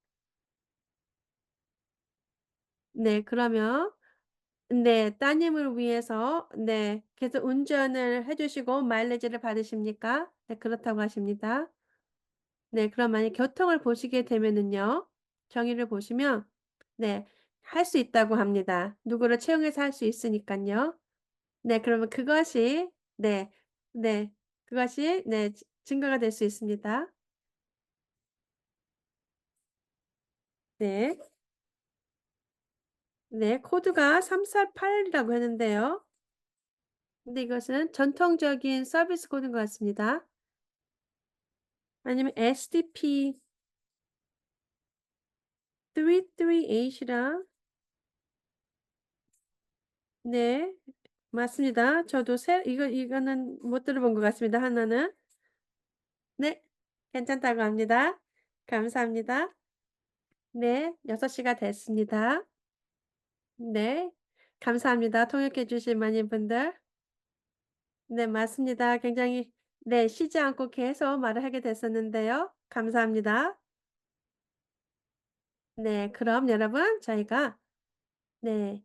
네 그러면 네 따님을 위해서 네 계속 운전을 해 주시고 마일리지를 받으십니까? 네 그렇다고 하십니다. 네 그럼 만약 교통을 보시게 되면은요. 정의를 보시면 네 할 수 있다고 합니다. 누구를 채용해서 할 수 있으니깐요. 네 그러면 그것이 네. 네. 그것이 네 증거가 될 수 있습니다. 네. 네. 코드가 348 이라고 했는데요. 근데 이것은 전통적인 서비스 코드인 것 같습니다. 아니면 SDP 338 이랑 네. 맞습니다. 저도 이거는 못 들어본 것 같습니다 하나는. 네. 괜찮다고 합니다. 감사합니다. 네. 6 시가 됐습니다. 네. 감사합니다. 통역해 주신 많은 분들. 네 맞습니다. 굉장히 네 쉬지 않고 계속 말을 하게 됐었는데요. 감사합니다. 네 그럼 여러분 저희가 네.